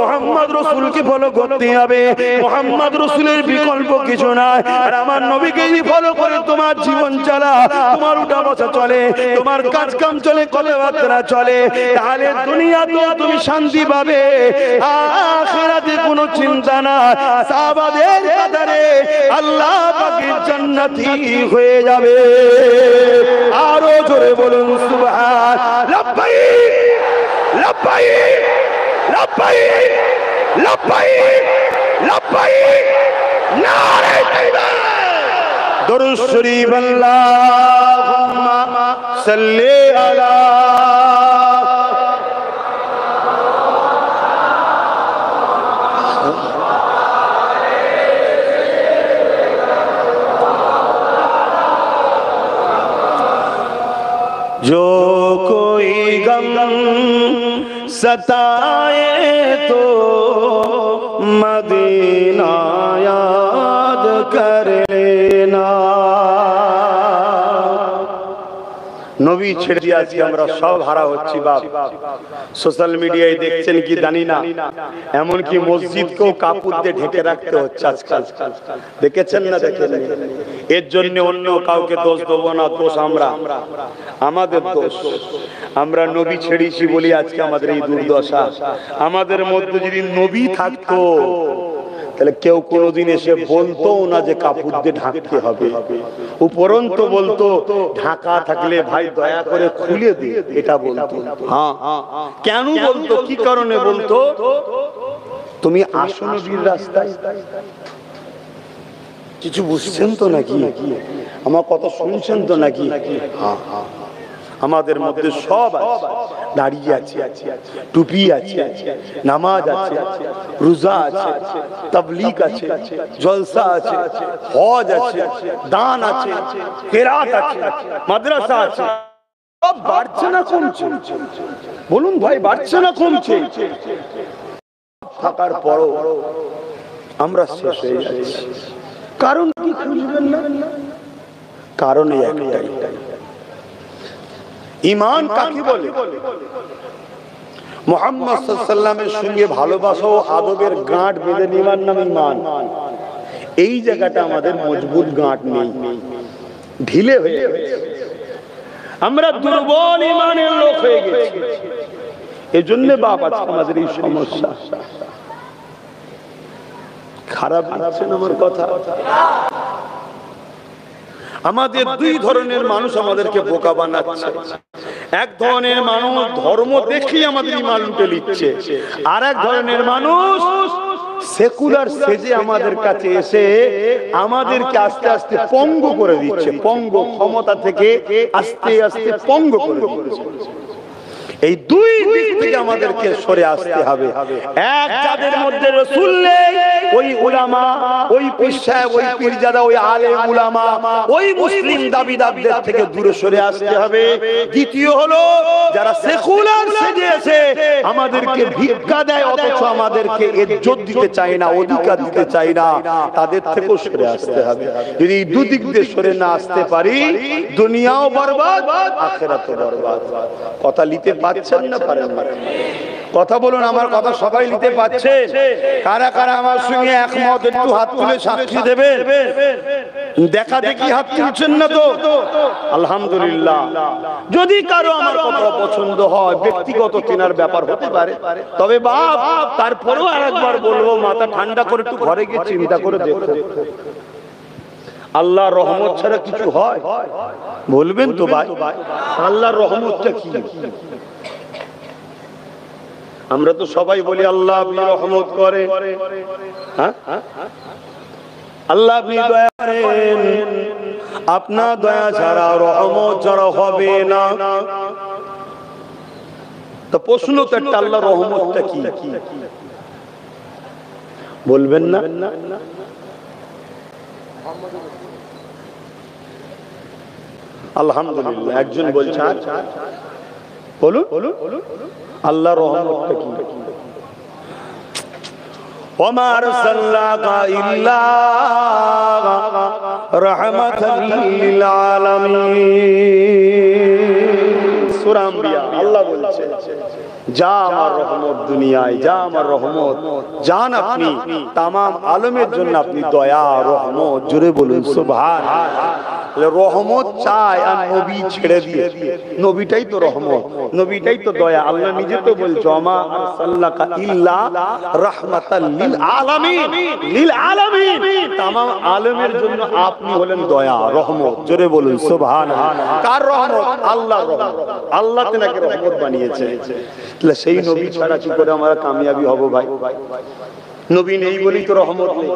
মুহাম্মদ রাসূলকে ফলো করতে হবে। মুহাম্মদ রাসূলের বিকল্প কিছু নাই। আর আমার নবীকে ফলো করে তোমার জীবন চালা, তোমার উঠা বসা চলে, তোমার কাজ কাম চলে, কথাবার্তা চলে, তাহলে দুনিয়াতেও তুমি শান্তি পাবে, আখিরাতে কোনো চিন্তা না। সাহাবাদের কাতারে আল্লাহ পাকের জান্নাতি হয়ে যাবে। আরো জোরে বলুন সুবহান। লাব্বাইক লাব্বাইক লাব্বাইক লাব্বাইক লাব্বাইক। নারে তাকবীর। দুরূদ শরীফ। আল্লাহুম্মা সাল্লি আলা जो कोई गम सताए तो मदीना याद कर लेना। নবী ছেড়ে দিয়ে আজকে আমরা সব হারা হচ্ছি বাপ। সোশ্যাল মিডিয়ায় দেখছেন কি জানি না, এমনকি মসজিদকেও কাপড় দিয়ে ঢেকে রাখতে হচ্ছে আজকাল। দেখেছেন না? দেখেন। এর জন্য অন্য কাউকে দোষ দেবো না, দোষ আমাদের দোষ। আমরা নবী ছেড়েছি বলি আজকে আমাদের এই দুর্দশা। আমাদের মধ্যে যদি নবী থাকতো তাহলে কেউ কোনোদিন এসে বলতো না যে কাপড় দিয়ে ঢাকতে হবে। উপরন্ত বলতো ঢাকা থাকলে ভাই দয়া করে খুলে দে, এটা বলতো। হ্যাঁ, কেন বলতো? কি কারণে বলতো? তুমি আসো নবীর রাস্তায়। কিছু বুঝছেন তো নাকি? আমার কথা শুনছেন তো নাকি? হ্যাঁ, আমাদের মধ্যে সব আছে, দাড়ি আছে, টুপি আছে, নামাজ আছে, রোজা আছে, তাবলীগ আছে, জলসা আছে, হজ আছে, দান আছে, কেরাত আছে, মাদ্রাসা আছে। সব বাড়ছে না কমছে? বলুন ভাই, বাড়ছে না কমছে? থাকার পরও আমরা শেষ হয়ে যাচ্ছি। কারণ কি খুঁজবেন না? কারণ একটাই, ঈমান কাকে বলে? মুহাম্মদ সাল্লাল্লাহু আলাইহি ওয়াসাল্লামের সঙ্গে ভালোবাসা ও আদবের গাঁট বেঁধে নেওয়ার নাম ঈমান। এই জায়গাটা আমাদের মজবুত গাঁট নেই, ঢিলে হয়ে গেছে। আমরা দুর্বল ঈমানের লোক হয়ে গেছি। এজন্য বাপ আজকে আমাদের এই সমস্যা। খারাপ লাগছে না আমার কথা? আমাদের দুই ধরনের মানুষ আমাদেরকে বোকা বানাচ্ছে। এক ধরনের মানুষ ধর্ম দেখেই আমাদের ঈমান লুটে নিচ্ছে, আর এক ধরনের মানুষ সেকুলার সেজে আমাদের কাছে এসে আমাদেরকে আস্তে আস্তে পঙ্গু করে দিচ্ছে। পঙ্গু, ক্ষমতা থেকে আস্তে আস্তে পঙ্গু করে দিচ্ছে। এই দুই দিক থেকে আমাদেরকে সরে আসতে হবে। এক, যাদের মধ্যে রাসূল নেই, ওই উলামা, ওই পীর সাহেব, ওই পীরজাদা, ওই আলেম উলামা, ওই মুসলিম দাবিদারদের থেকে দূরে সরে আসতে হবে। দ্বিতীয় হলো যারা সেকুলার সেজে এসে আমাদেরকে ভিক্ষা দেয় অথচ আমাদেরকে ইজ্জত দিতে চায় না, অধিকার দিতে চায় না, তাদের থেকেও সরে আসতে হবে। যদি দুদিক দিয়ে সরে না আসতে পারি, দুনিয়াও বরবাদ, আখিরাতও বরবাদ। কথা লিতে পাচ্ছেন না পারেন না? কথা বলুন, আমার কথা সবাই নিতে পাচ্ছেন? কারা কারা আমার সঙ্গে একমত একটু হাত তুলে সাক্ষী দেবেন। দেখা দেখি হাত তুলছেন না তো? আলহামদুলিল্লাহ। যদি কারো আমার কথা পছন্দ হয়, ব্যক্তিগত চেনার ব্যাপার হতে পারে, তবে বাপ তারপরেও আরেকবার বলবো, মাথা ঠান্ডা করে একটু ঘরে গিয়ে চিন্তা করে দেখো, আল্লাহর রহমত ছাড়া কিছু হয়? বলবেন তো ভাই, আল্লাহর রহমতটা কি? আমরা তো সবাই বলি আল্লাহ আপনি রহমত করে, হ্যাঁ, আল্লাহ আপনি দয়া করেন, আপনার দয়া ছাড়া রহমত ছাড়া হবে না। তো প্রশ্ন তো একটা, আল্লাহর রহমতটা কি? বলবেন না? আলহামদুলিল্লাহ, একজন বলছেন বলুন আল্লাহর রহমতটা কি? ওমা আরসালনাকা ইল্লা রাহমাতাল লিল আলামিন। সূরা আম্বিয়া আল্লাহ বলছেন, যা আমার রহমত দুনিয়ায়, যা আমার রহমত, জান আপনি তাম আলমের জন্য আপনি দয়া রহমত। জোরে বলুন সুবহানাল্লাহ। রহমত চাই আর নবী ছেড়ে দিয়ে, নবীটাই তো রহমত, নবীটাই তো দয়া। আল্লাহ নিজে তো বলছে ওমা আরসালনাকা ইল্লা রাহমাতাল লিল আলামিন, লিল আলামিন, तमाम আলমের জন্য আপনি হলেন দয়া রহমত। জোরে বলুন সুবহানাল্লাহ। কার রহমত? আল্লাহর রহমত। আল্লাহ তেনাকে রহমত বানিয়েছে। তাহলে সেই নবী ছাড়া কি করে আমরা কামিয়াবি হব ভাই? নবী নেই বলেই তো রহমত নেই,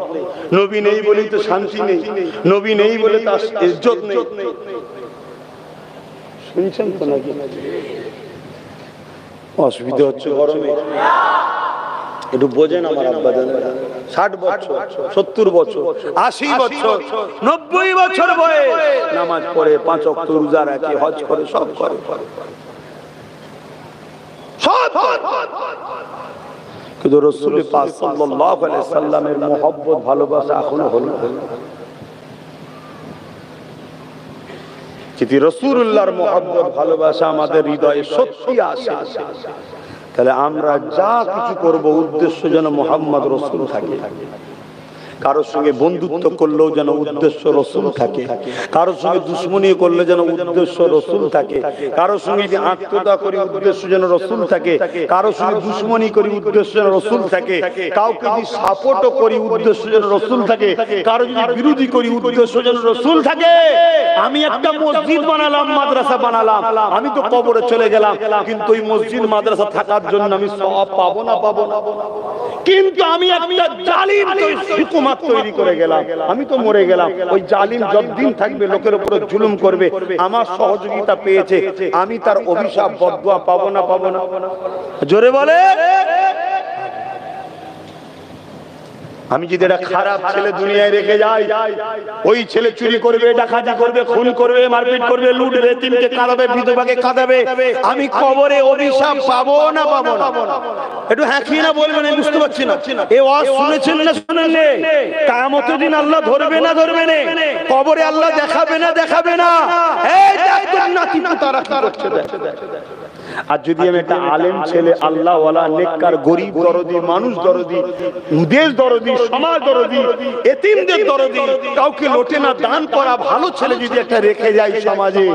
নবী নেই বলেই তো শান্তি নেই, নবী নেই বলে তার ইজ্জত নেই। শুনছেন তো নাকি? অসুবিধা হচ্ছে গরমে, একটু বোঝেন আমার আব্বা জানেরা। 60 বছর, 70 বছর, 80 বছর, 90 বছর বয়স, নামাজ পড়ে, 5 ওয়াক্ত রোজা রাখে, হজ করে, সব করে, সব কিন্তু রাসূল পাক সাল্লাল্লাহু আলাইহি সাল্লামের মহব্বত ভালোবাসা এখনো হলো। যদি রাসূলুল্লাহর মহব্বত ভালোবাসা আমাদের হৃদয়ে সত্যি আসে, তাহলে আমরা যা কিছু করব উদ্দেশ্য যেন মুহাম্মদ রাসূল থাকে। কারোর সঙ্গে বন্ধুত্ব করলেও যেন উদ্দেশ্য রাসূল থাকে, কারোর সঙ্গে দুশমনি করলে যেন উদ্দেশ্য রাসূল থাকে, কারোর সঙ্গে যদি আত্মীয়তা করি উদ্দেশ্য যেন রাসূল থাকে, কারোর সঙ্গে দুশমনি করি উদ্দেশ্য যেন রাসূল থাকে, কাউকে যদি সাপোর্টও করি উদ্দেশ্য যেন রাসূল থাকে, কারো যদি বিরোধী করি উদ্দেশ্য যেন রাসূল থাকে। আমি একটা মসজিদ বানালাম, মাদ্রাসা বানালাম, আমি তো কবরে চলে গেলাম, কিন্তু ওই মসজিদ মাদ্রাসা থাকার জন্য আমি সওয়াব পাবো না? পাবো না। কিন্তু আমি একটা জালিম হুকুমত তৈরি করে গেলাম, আমি তো মরে গেলাম। ওই জালিম যতদিন থাকবে, লোকের উপরে জুলুম করবে, আমার সহযোগিতা পেয়েছে, আমি তার অভিশাপ বদদুয়া পাবো না? পাবো না? জোরে বলে। আমি যদি একটা খারাপ ছেলে দুনিয়ায় রেখে যাই, ওই ছেলে চুরি করবে, ডাকাতি করবে, খুন করবে, মারপিট করবে, লুটবে, তিনকে কাঁদাবে, বিধবাকে কাঁদাবে, আমি কবরে অভিশাপ পাবো না? পাবো না? একটু হ্যাঁ কি না বলবেন, আমি বুঝতে পারছি না। এই ওয়াজ শুনেছেন না শুনেন না? কিয়ামতের দিন আল্লাহ ধরবে না ধরবে না? কবরে আল্লাহ দেখাবে না দেখাবে না? এই দেখ নাতি তারা কি করছে দেখ। আর যদি আমি একটা আলেম ছেলে, আল্লাহ ওয়ালা, নেককার, গরিব দরদি, মানুষ দরদি, দেশ দরদি, সমাজ দরদি, এতিমদের দরদি, কাউকে লোটে না, দান করা ভালো ছেলে যদি একটা রেখে যায় সমাজে,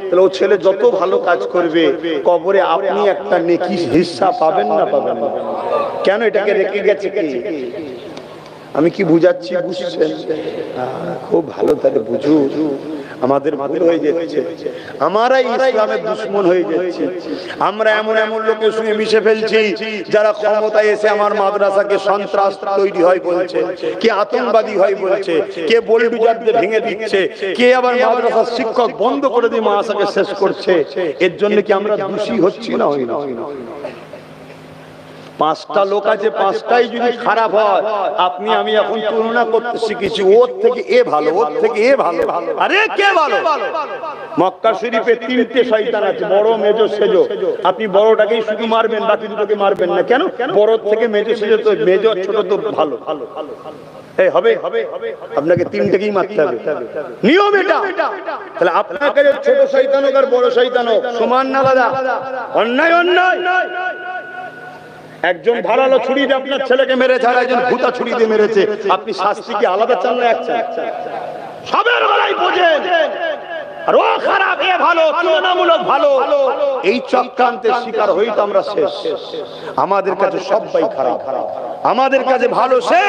তাহলে ও ছেলে যত ভালো কাজ করবে, কবরে আপনি একটা নেকি হিস্সা পাবেন না? পাবেন না। কেন? এটাকে রেখে গেছে কি? আমি কি বুঝাচ্ছি বুঝছেন? খুব ভালো তাহলে বুঝু। আমাদের ভুল হয়ে যাচ্ছে, আমরাই ইসলামের দুশমন হয়ে যাচ্ছি। আমরা এমন এমন লোকের সঙ্গে মিশে ফেলছি যারা ক্ষমতায় এসে আমার মাদ্রাসাকে সন্ত্রাস তৈরি হয় বলছে, কে আতঙ্কবাদী হয় বলছে, কে বুলডোজারদের ভেঙে দিচ্ছে, কে আবার মাদ্রাসার শিক্ষক বন্ধ করে দিয়ে মাদ্রাসাকে শেষ করছে। এর জন্য কি আমরা দোষী হচ্ছি না? হই না? পাঁচটা লোক আছে, পাঁচটাই যদি খারাপ হয়, আপনি আমি এখন তুলনা করতে শিখেছি, ওর থেকে এ ভালো, ওর থেকে এ ভালো। আরে কে ভালো? মক্কা শরীফে তিনটে শয়তান আছে, বড়, মেজো, সেজো। আপনি বড়টাকেই শুধু মারবেন, বাকি দুটোকে মারবেন না। কেন? বড় থেকে মেজো, সেজো তো মেজো, ছোট তো ভালো। এই হবে, আপনাকে তিনটেকেই মারতে হবে, নিয়ম এটা। তাহলে আপনার কাছে ছোট শয়তান হোক আর বড় শয়তান হোক, সমান না দাদা? অন্যায় অন্যায়। একজন ধারালো ছুরি দিয়ে আপনার ছেলেকে মেরেছে, আর একজন ভূতা ছুরি দিয়ে মেরেছে, আপনি শাস্তি কি আলাদা চান না? এক চান? সবের বেলায় বোঝেন, আর ও খারাপ, এ ভালো, তুলনামূলক ভালো। এই চক্রান্তের শিকার হই তো আমরা শেষ। আমাদের কাছে সবাই খারাপ, আমাদের কাছে ভালো সে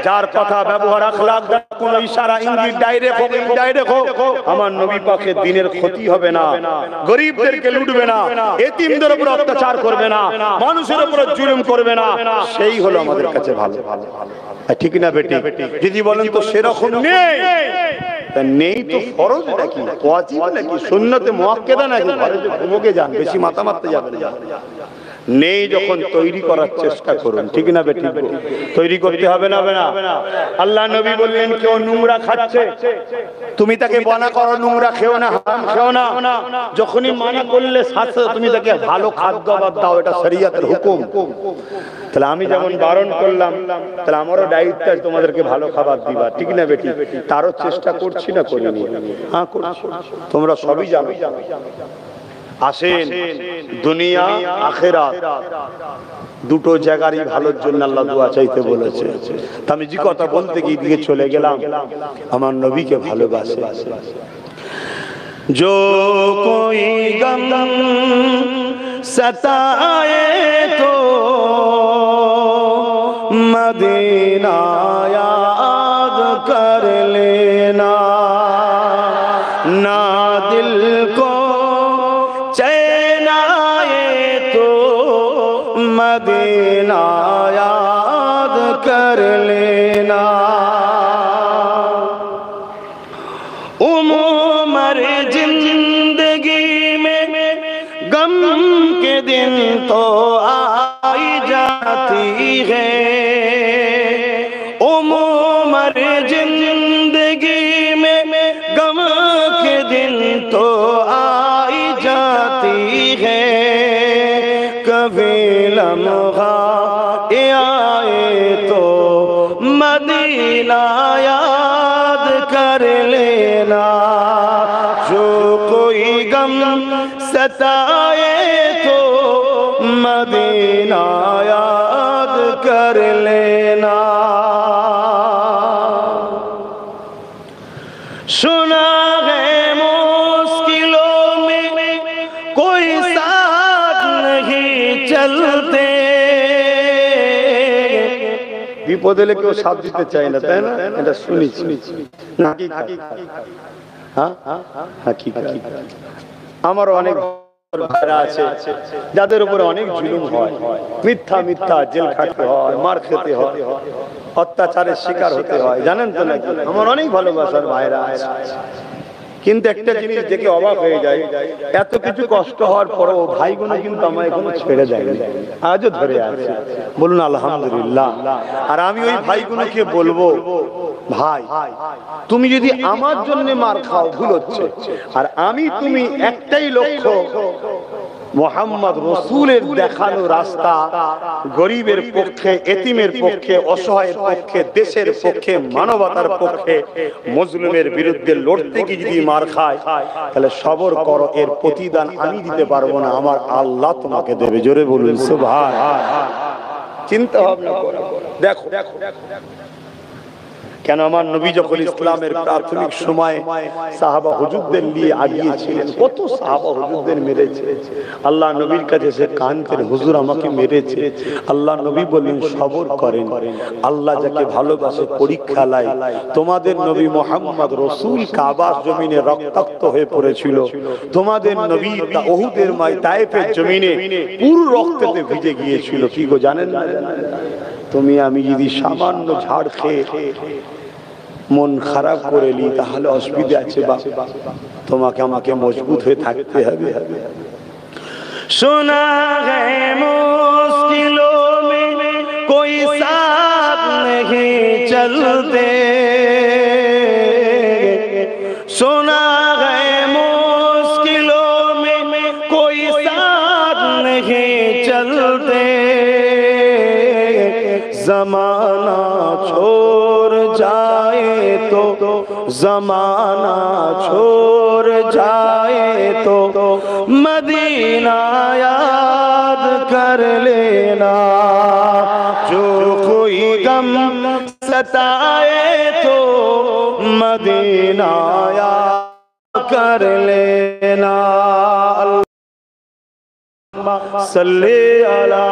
যার কথা, ব্যবহার, আখলাক, কোন ইশারা, ইঙ্গিত, ডাইরেক্ট হোক ইনডাইরেক্ট হোক, আমার নবী পাকের দিনের ক্ষতি হবে না, গরিবদেরকে লুটবে না, এতিমদের উপর অত্যাচার করবে না, মানুষের উপর জুলুম করবে না, সেই হলো আমাদের কাছে ভালো। ঠিক না বেটি? যদি বলেন তো সেরকম নেই, নেই তো ফরজ নাকি, ওয়াজিব নাকি, সুন্নতে মুআক্কাদা নাকি, ঘরে যে ঘুমোকে যান, বেশি মাথা মারতে যাবেন না। নেই যখন তৈরি করার চেষ্টা করুন। ঠিক না বেটি? তৈরি করতে হবে না? আল্লাহ নবী বললেন, কেউ নোংরা খাচ্ছে, তুমি তাকে মানা করো নোংরা খেও না, হারাম খেও না। যখনই মানা করলে সাথে তুমি তাকে ভালো খাদ্যাভ্যাস দাও, এটা শরীয়তের হুকুম। তাহলে আমি যেমন বারণ করলাম, তাহলে আমারও দায়িত্ব আছে তোমাদেরকে ভালো খাবার দিবা। ঠিক না বেটি? তারও চেষ্টা করছি না করিনি? হ্যাঁ করছি, তোমরা সবই জানো। আসেন, দুনিয়া আখিরাত দুটো জায়গারই ভালোর জন্য আল্লাহ দোয়া চাইতে বলেছে। তা আমি যে কথা বলতে গিয়ে দিয়ে চলে গেলাম, আমার নবীকে ভালোবাসে। जो कोई गम सताए तो मदीना याद कर लेना, ना दिल को चैन आए तो मदीना याद कर लेना। उम्र जिंदगी में गम के दिन तो आई जाती है, उम्र जिंदगी में गम के दिन तो आई जाती है, कभी लम्हा आए तो मदीना याद कर लेना। जो सताए तो मदीना याद कर लेना। सुना है मुश्किलों में कोई साथ नहीं चलते, বিপদে এলে কেউ সাথ দিতে চায় না, তাই না? এটা শুনেছি না কি? হ্যাঁ, আমারও অনেক ভাইরা আছে যাদের উপরে অনেক জুলুম হয়, মিথ্যা জেল খাটতে হয়, মার খেতে হয়, অত্যাচারের শিকার হতে হয়, জানেন তো নাকি? আমার অনেক ভালোবাসার ভাইরা আছে, কিন্তু একটা জিনিস দেখে অবাক হয়ে যায়, এত কিছু কষ্ট হওয়ার পরও ভাইগুলো কিন্তু আমায় এখনো ছেড়ে দেয়নি, আজও ধরে আছে। বলুন আলহামদুলিল্লাহ। আর আমি ওই ভাইগুলোকে বলবো, ভাই তুমি যদি আমার জন্য মার খাও ভুল হচ্ছে, আর তুমি একটাই লক্ষ্য, মুহাম্মদ রাসূলের দেখানো রাস্তা, গরিবের পক্ষে, এতিমের পক্ষে, অসহায়ের পক্ষে, দেশের পক্ষে, মানবতার পক্ষে, মজলুমের বিরুদ্ধে লড়তে গিয়ে যদি মার খায়, তাহলে সবর করো, এর প্রতিদান আমি দিতে পারবো না, আমার আল্লাহ তোমাকে দেবে। জোরে বলুন সুবহানাল্লাহ। চিন্তা ভাবনা করো, দেখো কেন আমার নবী যখন ইসলামের প্রাথমিক সময় সাহাবা হুজুরদের নিয়ে আগিয়েছিলেন, কত সাহাবা হুজুরদের মেরেছে। আল্লাহ নবীর কাছে সে কাঁদতেন, হুজুর আমাকে মেরেছে। আল্লাহ নবী বললেন সবর করেন, আল্লাহ যাকে ভালোবাসে পরীক্ষা লাই। তোমাদের নবী মুহাম্মদ রাসূল কাবার জমিনে রক্তাক্ত হয়ে পড়েছিল, তোমাদের নবী উহুদের তায়েফের জমিনে পুরো রক্তেতে ভিজে গিয়েছিল। কি গো জানেন না? তুমি আমি যদি সামান্য ঝাড় খেয়ে মন খারাপ করে নি, তাহলে অসুবিধা আছে বাপ, তোমাকে আমাকে মজবুত হয়ে থাকতে হবে। सुना है मुश्किलों में कोई साथ नहीं चलते, सुना है मुश्किलों में कोई साथ नहीं चलते, जमाना छोड़ जाए तो, जमाना छोड़ जाए तो मदीना याद कर लेना, जो कोई गम सताए तो मदीना याद कर लेना। अल्लाहुम्मा सल्ली अला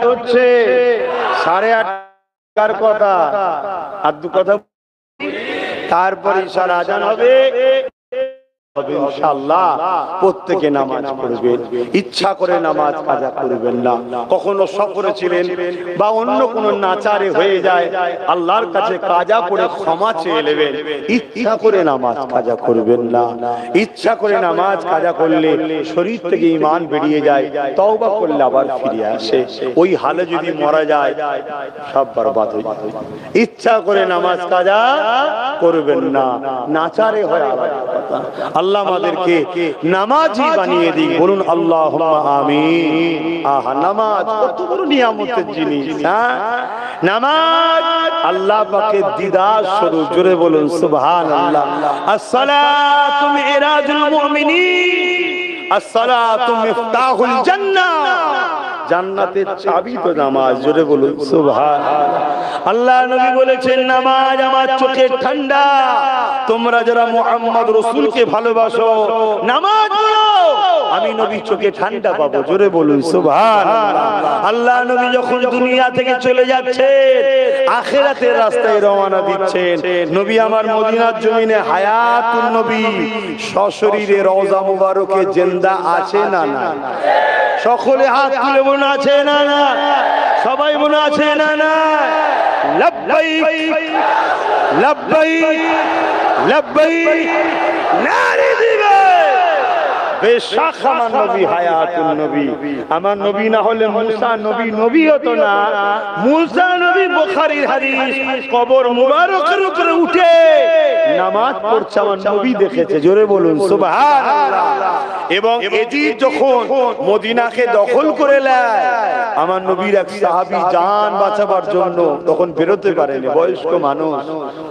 হচ্ছে 8:30 কথা, আর 2 কথা, তারপরে ইশার আজান হবে। ইনশাআল্লাহ প্রত্যেকে নামাজ পড়বেন, ইচ্ছা করে নামাজ কাজা করবেন না। কখনো সফরে ছিলেন বা অন্য কোনো নাচারে হয়ে যায়, আল্লাহর কাছে কাজা পড়ে ক্ষমা চেয়ে নেবেন, ইচ্ছা করে নামাজ কাজা করবেন না। ইচ্ছা করে নামাজ কাজা করলে শরীর থেকে ঈমান বেরিয়ে যায়, তওবা করলে আবার ফিরে আসে। ওই হালে যদি মারা যায় সব বরবাদ হয়ে যায়। ইচ্ছা করে নামাজ কাজা করবেন না, নাচারে হয় আলাদা কথা। আল্লাহ আমাদেরকে নামাজি বানিয়ে দিক, বলুন আল্লাহুম্মা আমিন। আহা, নামাজ কত বড় নিয়ামতের জিনিস। নামাজ আল্লাহ পাকের দিদার স্বরূপ। জোরে বলুন সুবহানাল্লাহ। আসসালাতু মিরাজুল মুমিনিন, আসসালাতু মিফতাহুল জান্নাহ। জান্নাতের চাবি তো নামাজ। জোরে বলুন সুবহানাল্লাহ। আল্লাহ নবী বলেছেন, নামাজ আমার চোখের ঠান্ডা। তোমরা যারা মুহাম্মদ রাসূলকে ভালোবাসো, নামাজ পড়ো, আমি নবী চোখে ঠান্ডা পাবো। জোরে বলুন সুবহানাল্লাহ। আল্লাহ নবী যখন দুনিয়া থেকে চলে যাচ্ছেন, আখিরাতের রাস্তায় রওনা দিচ্ছেন, নবী আমার মদিনার জমিনে হায়াতুন নবী সশরীরে রওজা মুবারকে জিন্দা আছে না না? সকলে হাত তুলে বলুন আছে না না? সবাই বলুন আছে না না? লব্বাইক লব্বাইক লব্বাইক নারে দিবে। বেশক আমার নবী হায়াতুন নবী। আমার নবী না হলে মুসা নবী নবী হতো না। মুসা নবী বুখারীর হাদিস, কবর মুবারকের উপরে উঠে নামাজ পড়ছে আমার নবী দেখেছে, জোরে বলুন সুবহানাল্লাহ। এবং এজিদ যখন মদিনাকে দখল করে নেয়, আমার নবীর এক সাহাবী জান বাঁচাবার জন্য তখন বেরোতে পারেনি, বয়স্ক মানুষ।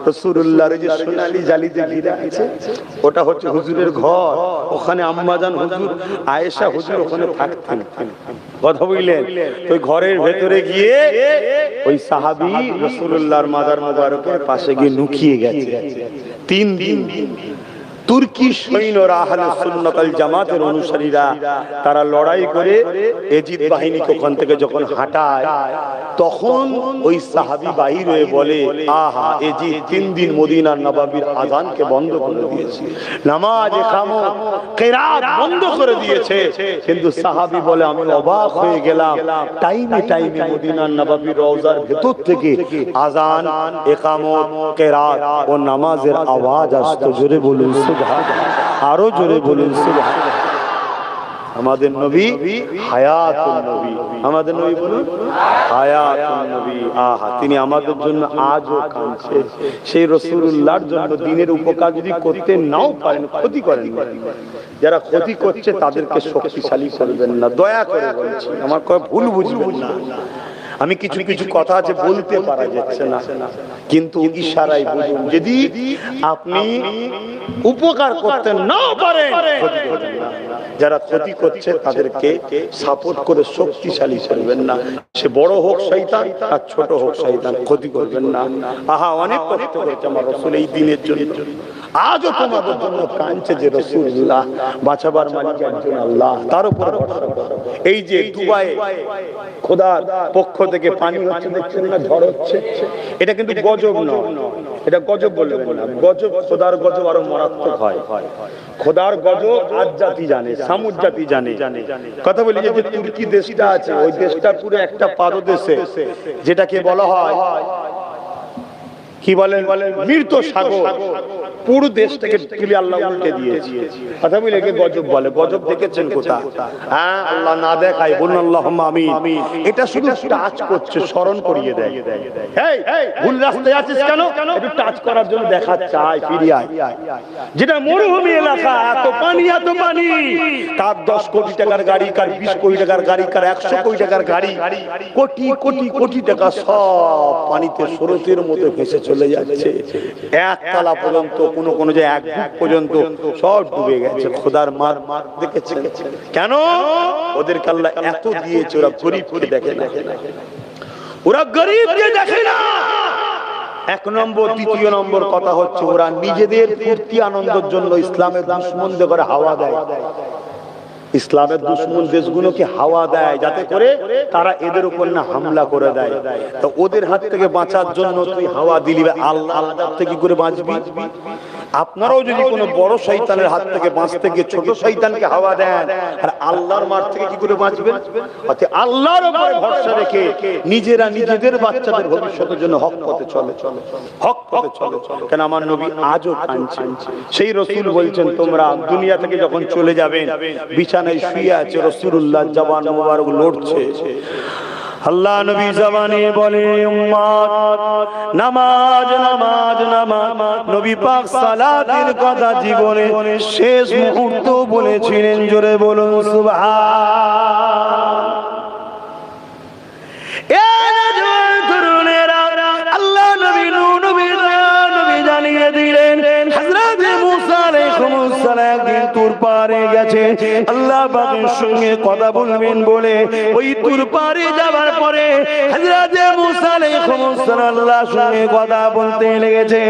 রাসূলুল্লাহর যে সোনালী জালিতে ঘিরে আছে, ওটা হচ্ছে হুজুরের ঘর। ওখানে আম্মাজান হুজুর, আয়েশা হুজুর ওখানে থাকতেন। কথা বুঝলেন? ওই ঘরের ভেতরে গিয়ে ওই সাহাবী রাসূলুল্লাহর মাজার মোবারকের পাশে গিয়ে লুকিয়ে গেছে 3 দিন। তুর্কি সৈন্যরা আহলে সুন্নাত ওয়াল জামাতের অনুসারীরা তারা লড়াই করে এজিদ বাহিনীকে ওখান থেকে যখন হাঁটায়, তখন ওই সাহাবী বাইর হয়ে বলে, আহা, এজিদ 3 দিন মদিনার নববীর আযানকে বন্ধ করে দিয়েছে, নামাজ ইকামত কিরাত বন্ধ করে দিয়েছে। কিন্তু সাহাবী বলে, আমি অবাক হয়ে গেলাম, টাইমে টাইমে মদিনার নববীর রওজার ভেতর থেকে আযান, ইকামত, কিরাত ও নামাজের আওয়াজ আসতো। জোরে বলুন আরো জোরে বলুন সুবহানাল্লাহ। আমাদের নবী হায়াতুন নবী, আমাদের নবী বলুন হায়াতুন নবী। আহা, তিনি আমাদের জন্য আজও কাঁদছে। সেই রাসূলুল্লাহর জন্য দিনের উপকার যদি করতে নাও পারেন, ক্ষতি করেন। যারা ক্ষতি করছে তাদেরকে শক্তিশালী করবেন না, দয়া করে বলছি, আমার কথা ভুল বুঝবেন না। আমি কিছু কিছু কথা আছে বলতে পারা যাচ্ছে না, কিন্তু ইশারায় বুঝুন। যদি আপনি উপকার করতে না পারেন, যারা ক্ষতি করছে তাদেরকে সাপোর্ট করে শক্তিশালী করবেন না। সে বড় হোক শয়তান আর ছোট হোক শয়তান, ক্ষতি করবেন না। আহা, অনেক কষ্ট করেছে আমার রাসূল এই দিনের জন্য, আজও তোমাদের জন্য কাঁদছে যে রাসূলুল্লাহ বাঁচাবার মালিক একজন আল্লাহ, তার উপর ভরসা করো। এই যে দুবাইয়ে খোদার পক্ষ থেকে পানি হচ্ছে, দেখছেন না, ঝড় হচ্ছে, এটা কিন্তু গজব নয়, এটা গজব বলবেন না। গজব, খোদার গজব আরো মারাত্মক হয়। খোদার গজব আজ জাতি জানে, সামুদ জাতি জানে। কথা বলি যে তুর্কি দেশটা আছে, ওই দেশটা পুরো একটা পাদদেশে, যেটাকে বলা হয় কি বলেন, মৃত সাগর। পুরো দেশটাকে তুলে আল্লাহ উল্টে দিয়েছে। কথা বলি একে গজব বলে। গজব দেখেছেন কোথা? হ্যাঁ, আল্লাহ না দেখায়, বলুন আল্লাহুম্মা আমিন। এটা শুধু টাচ করছে, স্মরণ করিয়ে দেয়, এই ভুল রাস্তায় আছিস কেন, একটু টাচ করার জন্য দেখাচ্ছে, আয় ফিরে আয়। যেটা মরুভূমি এলাকা, এত পানি এত পানি, কার 10 কোটি টাকার গাড়ি, কার 20 কোটি টাকার গাড়ি, কার 100 কোটি টাকার গাড়ি, কোটি কোটি কোটি টাকা সব পানিতে স্রোতের মতো ভেসে চলে যাচ্ছে। একতলা পর্যন্ত, কোন কোন যে 1 ফুট পর্যন্ত সব ডুবে গেছে। খোদার মার দেখেছেন কেন? ওদেরকে আল্লাহ এত দিয়েছে, ওরা গরিবকে দেখে না, ওরা গরিবকে দেখে না। 1 নম্বর। দ্বিতীয় নম্বর কথা হচ্ছে, ওরা নিজেদের ফুর্তি আনন্দের জন্য ইসলামের দুশমনদের করে হাওয়া দেয়। ইসলামের দুশমন দেশগুলোকে হাওয়া দেয় যাতে করে তারা এদের উপর না হামলা করে দেয়। তো ওদের হাত থেকে বাঁচার জন্য তুই হাওয়া দিলি, আল্লাহর থেকে কি করে বাঁচবি? আপনারাও যদি কোনো বড় শয়তানের হাত থেকে বাঁচতে গিয়ে ছোট শয়তানকে হাওয়া দেন, আর আল্লাহর মার থেকে কি করে বাঁচবেন? অর্থাৎ আল্লাহর উপরে ভরসা রেখে নিজেরা নিজেদের বাচ্চাদের ভবিষ্যতের জন্য হক পথে চলে, হক পথে চলে। কেন আমার নবী আজও কাঁদছেন। সেই রাসূল বলছেন, তোমরা দুনিয়া থেকে যখন চলে যাবেন, বিছানায় শুয়ে আছে রাসূলুল্লাহ, জবান মোবারক লড়ছে। আল্লাহ নবী জবানে বলে, উম্মত নামাজ নামাজ নামাজ। নবী পাক সালাতের কথা জীবনে শেষ মুহূর্ত বলেছিলেন। জোরে বলুন সুবহান। আল্লাহ নবী নবী জানিয়ে দিলেন, হযরত মুসা আলাইহিস সালাম একদিন তুর পারে গেছে, আল্লাহ পাকের সঙ্গে কথা বলবেন বলে। ওই তুর পারে যাওয়ার পরে হযরত মুসা আলাইহিস সালাম আল্লাহর সঙ্গে কথা বলতে লেগেছে।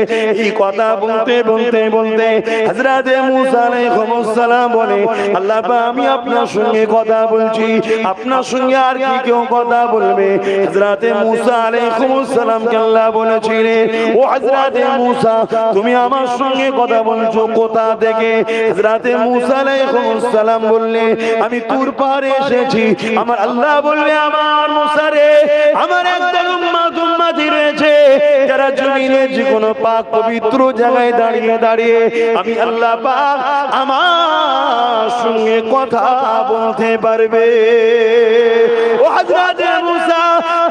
এই কথা বলতে বলতে বলতে হযরত মুসা আলাইহিস সালাম বলে, আল্লাহ পাক, আমি আপনার সঙ্গে কথা বলছি, আপনার সঙ্গে আর কি কেউ কথা বলবে? হযরত মুসা আলাইহিস সালামকে আল্লাহ বলেছিলেন, ও হযরত মুসা, তুমি আমার সঙ্গে কথা বলছো কোথা থেকে? হযরত মুসা আলাইহিস সালাম বললে, আমি তুর পাহাড়ে এসেছি। আমার আল্লাহ বললে, আমার মুসা রে, আমার একদল উম্মতি রয়েছে যারা জমিনে যে কোনো পাক পবিত্র জায়গায় দাঁড়িয়ে দাঁড়িয়ে আমি আল্লাহ পাক আমার সঙ্গে কথা বলতে পারবে। ও হযরত মুসা,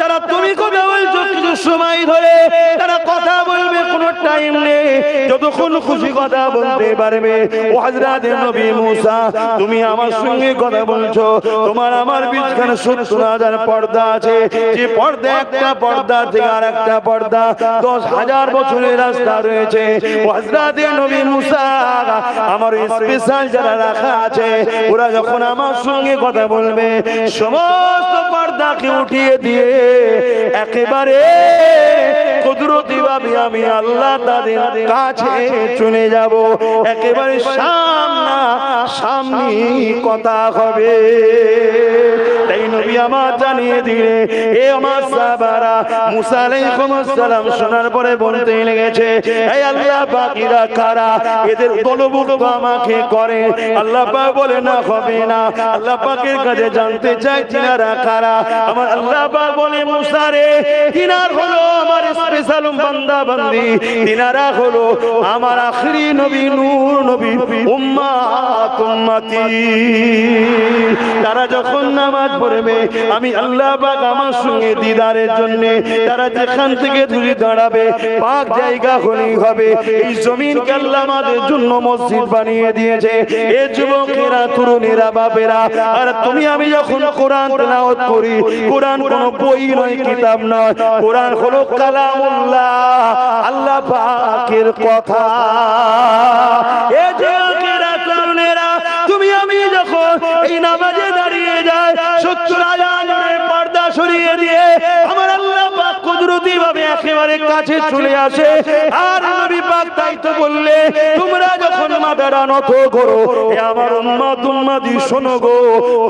তারা তুমি কথা বলছো কিছু সময় ধরে তারা কথা বলবে, কোনো টাইম নেই, যতক্ষণ খুশি কথা বলতে পারবে। ও হযরত নবী মুসা, তুমি আমার সঙ্গে কথা বলছো, তোমার আমার বিছখানে 70,000 পর্দা আছে, যে পর্দা একটা পর্দা থেকে আর একটা পর্দা 10,000 বছরের রাস্তা রয়েছে। ও হযরত নবী মুসা, আমার স্পেশাল যারা রাখা আছে, ওরা যখন আমার সঙ্গে কথা বলবে, সমস্ত পর্দাকে উঠিয়ে দিয়ে একেবারে কুদরতি ভাবে আমি আল্লাহ তাদের কাছে চলে যাব, একেবারে সামনা সামনি কথা হবে। তাই নবী আমার জানিয়ে দিলে, এ আমার সাহাবারা, মুসা আলাইহিস সালাম শোনার পরে বলতে লেগেছে, এই আল্লাহ পাকেরা কারা, এদের দলভুক্ত আমাকে করে। আল্লাহ পাক বলে না, হবে না। আল্লাহ পাকের কাছে জানতে চাই তিনারা কারা। আমার আল্লাহ পাক বলে, মুসা রে, তিনার হলো আমার স্পেশাল বান্দা বান্দি, তিনারা হলো আমার আখরি নবী, নূর নবী, উম্মাত উম্মতি। তারা যখন নামাজ পড়বে, আমি আল্লাহ পাক আমার সঙ্গে দিদারের জন্য তারা যেখান থেকে দূরে দাঁড়াবে, পাক জায়গা হলেই হবে। এই জমিনকে আল্লাহ আমাদের জন্য মসজিদ বানিয়ে দিয়েছে। এ যুবকেরা, তরুণেরা, বাপেরা, আর তুমি আমি যখন কোরআন তেলাওয়াত করি, কোরআন কোনো বই নয়, কিতাব নয়, কোরআন হলো কালামুল্লাহ, আল্লাহ পাকের কথা। এ যুবকেরা, তরুণেরা, তুমি আমি যখন এই নামাজে দাঁড়িয়ে যাই, 70,000 পর্দা সরিয়ে দিয়ে আমার আল্লাহ পাক কুদরতি ভাবে একেবারে কাছে চলে আসে। আর নবী পাক তাই তো বললে, তোমরা যখন মাথাটা নত করো, এ আমার উম্মত উম্মতি, শোনো গো,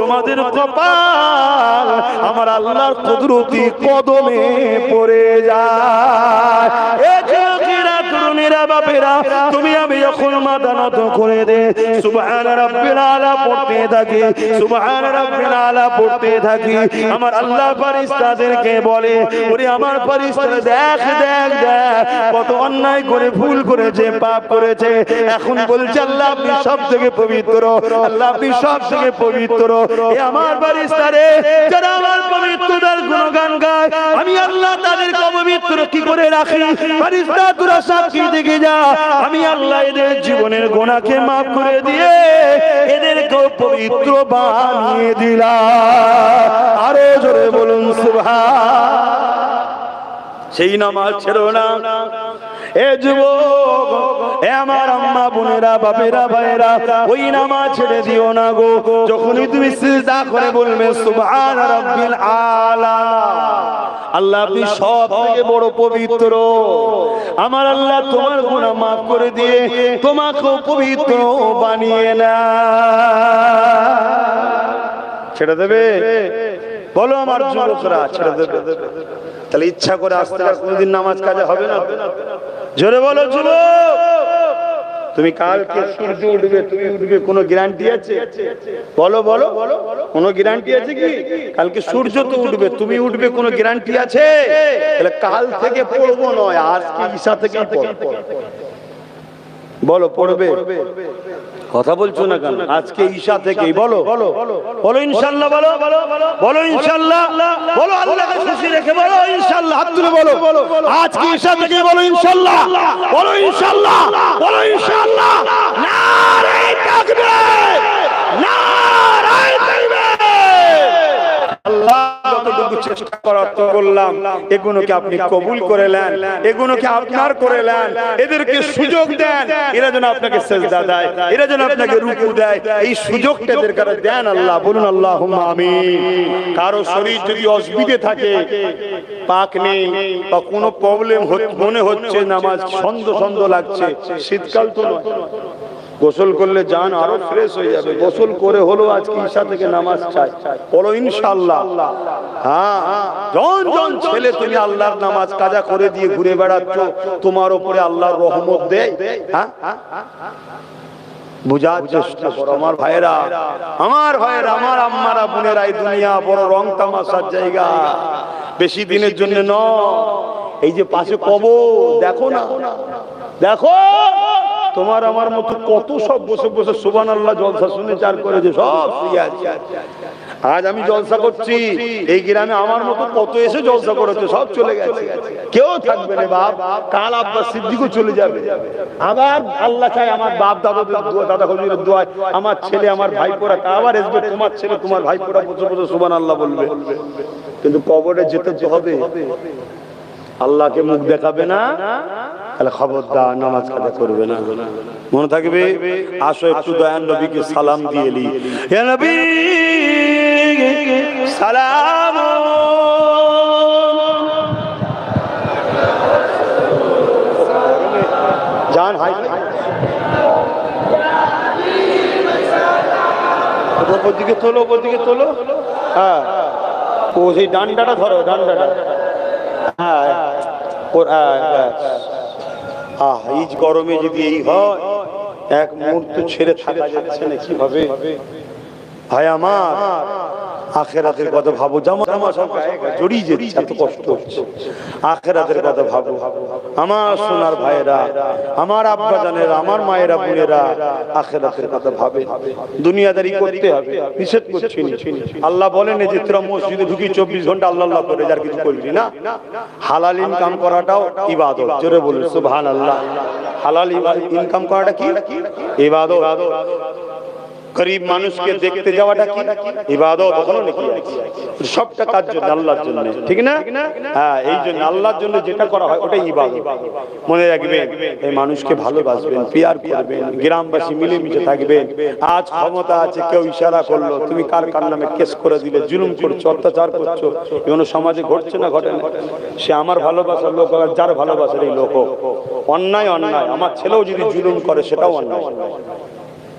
তোমাদের কপাল আমার আল্লাহর কুদরতি কদমে পড়ে যায়। এ যুবকেরা, তরুণেরা, বাপেরা, তুমি আমি যখন মাথা নত করে দে, সুবহান রাব্বিল আলা পড়তে থাকি, সুবহান রাব্বিল আলা পড়তে থাকি, আমার আল্লাহ ফেরেশতাদেরকে বলে, ওরে আমার ফেরেশতারা, দেখ দেখ দেখ কত অন্যায় করে, ভুল করেছে, পাপ করেছে। এখন বলছে, আল্লাহ আপনি সব থেকে পবিত্র, আল্লাহ আপনি সব থেকে পবিত্র। এ আমার ফেরেশতারে, যারা আমার পবিত্রতার গুণগান গায়, আমি আল্লাহ তাদেরকে অপবিত্র কি করে রাখি? ফেরেশতা তোরা সাক্ষী দেখে যা, আমি আল্লাহ এদের জীবনের গুনাহকে মাফ করে দিয়ে এদেরকে পবিত্র বানিয়ে দিলাম। আরো জোরে বলুন সুবহান। সেই নামাজ ছেড়ো না। এ যুবক, এ আমার আম্মা বোনেরা, বাপেরা, ভাইয়েরা, ওই নামাজ ছেড়ে দিও না গো। যখনই তুমি সিজদা করে বলবে সুবহান রাব্বিল আলা, আল্লাহ আপনি সব থেকে বড় পবিত্র, আমার আল্লাহ তোমার গুনাহ মাফ করে দিয়ে তোমাকে পবিত্র বানিয়ে না। ছেড়ে দেবে? বলো আমার যুবকরা, ছেড়ে দেবে? তাহলে ইচ্ছা করে আসতে আর কোনদিন নামাজ কাজে হবে না। জোরে বলো যুবক, তুমি কালকে সূর্য উঠবে, তুমি উঠবে, কোনো গ্যারান্টি আছে? বলো বলো, কোনো গ্যারান্টি আছে কি? কালকে সূর্য তো উঠবে, তুমি উঠবে, কোনো গ্যারান্টি আছে? তাহলে কাল থেকে পড়বো নয়, আজকে ঈশা থেকে পড়বো। বলো, পড়বে? কথা বলছো না কেন? আজকে ঈশা থেকেই বলো, বলো ইনশাআল্লাহ, বলো বলো ইনশাআল্লাহ, বলো আল্লাহকে খুশি রেখে বলো ইনশাআল্লাহ, হাত তুলে বলো, আজকে ঈশা থেকে বলো ইনশাআল্লাহ, বলো ইনশাআল্লাহ, বলো ইনশাআল্লাহ। নারে তাকবীর, নারে তাকবীর। আল্লাহ যতটুকু চেষ্টা করার তো করলাম, এগুলোকে আপনি কবুল করে নেন, এগুলোকে আপনার করে নেন, এদেরকে সুযোগ দেন, এরা যেন আপনাকে সিজদা দেয়, এরা যেন আপনাকে রুকু দেয়, এই সুযোগটা এদের কাছে দেন আল্লাহ। বলুন আল্লাহুম্মা আমিন। কারো শরীর যদি অসুবিধে থাকে, পাক নেই বা কোনো প্রবলেম মনে হচ্ছে, নামাজ ছন্দ ছন্দ লাগছে, শীতকাল তো নয়, গোসল করলে জান আরো ফ্রেশ হয়ে যাবে, গোসল করে হলো আজকে ঈশা থেকে নামাজ চাই, বলো ইনশাআল্লাহ। হ্যাঁ, জন জন ছেলে তুমি আল্লাহর নামাজ কাজা করে দিয়ে ঘুরে বেড়াচ্ছ, তোমার উপরে আল্লাহর রহমত দেয়? হ্যাঁ, বুঝার চেষ্টা করো আমার ভাইয়েরা, আমার ভাইয়েরা, আমার আম্মারা, বোনেরা, এই দুনিয়া বড় রং তামাশার জায়গা, বেশি দিনের জন্য নয়। এই যে পাশে কবর, দেখো না, দেখো তোমার আমার মতো কত সব বসে বসে সুবহানাল্লাহ জলসা শুনে চার করেছে, সব শুয়ে আছে। আজ আমি জলসা করছি, এই গ্রামে আমার মতো কত এসে জলসা করেছে, সব চলে গেছে। কেউ থাকবে না বাপ, কাল আব্বাস সিদ্দিকও চলে যাবে। আবার আল্লাহ চাই আমার বাপ দাদাদের দোয়া, দাদা হুজুরের দোয়ায় আমার ছেলে আমার ভাইপোরা আবার আসবে, তোমার ছেলে তোমার ভাইপোরা বছর বছর সুবহানাল্লাহ বলবে। কিন্তু কবরে যেতে তো হবে, আল্লাহকে মুখ দেখাবে না, তাহলে খবরদার নামাজ কাজা করবে না। মনে থাকবে। আসো একটু দয়ান নবীকে সালাম দিয়ে নি। হে নবী সালাম, জান হাই ওপর দিকে তোলো, ওপর দিকে তোলো। হ্যাঁ, ও সেই ডান্ডাটা ধরো, ডান্ডাটা। হ্যাঁ, এই গরমে যদি এই হয়, এক মুহূর্ত ছেড়ে থাকা যাচ্ছে না, কি হবে ভাই আমার? আখেরাতের কথা ভাবো, জামা জামা সব জড়িয়ে যাচ্ছে, এত কষ্ট হচ্ছে। আখেরাতের কথা ভাবো আমার সোনার ভাইয়েরা, আমার আব্বা জানেরা, আমার মায়েরা বোনেরা, আখেরাতের কথা ভাবে। দুনিয়াদারি করতে হবে, নিষেধ করছি না। আল্লাহ বলেন যে তোরা মসজিদে ঢুকি 24 ঘন্টা আল্লাহ আল্লাহ করে, যার কিছু করবি না। হালাল ইনকাম করাটাও ইবাদত, জোরে বলুন সুবহানাল্লাহ। হালাল ইনকাম করাটা কি? ইবাদত। গরিব মানুষকে দেখতে যাওয়াটা কি? ইবাদত। ওখানে নাকি সবটা কাজ জন্য, আল্লাহর জন্য, ঠিক না? হ্যাঁ, এই জন্য আল্লাহর জন্য যেটা করা হয় ওটাই ইবাদত। মনে রাখবেন, এই মানুষকে ভালোবাসবেন, পিয়ার করবেন, গ্রামবাসী মিলেমিশে থাকবেন। আজ ক্ষমতা আছে, কেউ ইশারা করলো, তুমি কার কার নামে কেস করে দিলে, জুলুম করছো, অত্যাচার করছো, এগুলো সমাজে ঘটছে না ঘটে না? সে আমার ভালোবাসার লোক, যার ভালোবাসার এই লোক হোক, অন্যায় অন্যায়। আমার ছেলেও যদি জুলুম করে সেটাও অন্যায়,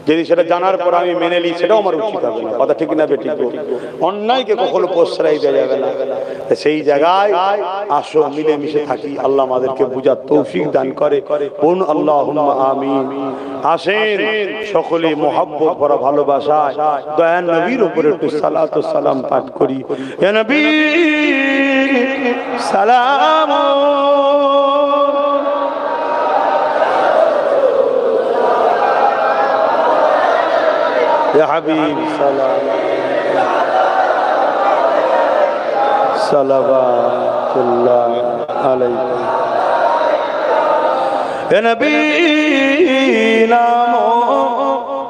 যদি সেটা জানার পর আমি মেনে নিই সেটাও আমার উচিত হবে না। কথা ঠিক না বেঠিক? অন্যায়কে কখনো প্রশ্রয় দেওয়া যাবে না। সেই জায়গায় আসো, মিলেমিশে থাকি, আল্লাহ আমাদেরকে বুঝার তৌফিক দান করে। কোন আল্লাহুম্মা আমিন। আসেন সকলে মুহাব্বত ভরা ভালোবাসায় দয়ান নবীর উপরে একটু সালাত ও সালাম পাঠ করি। হে নবী সালাম, يا حبيب سلام صلوات الله عليك يا نبي نامو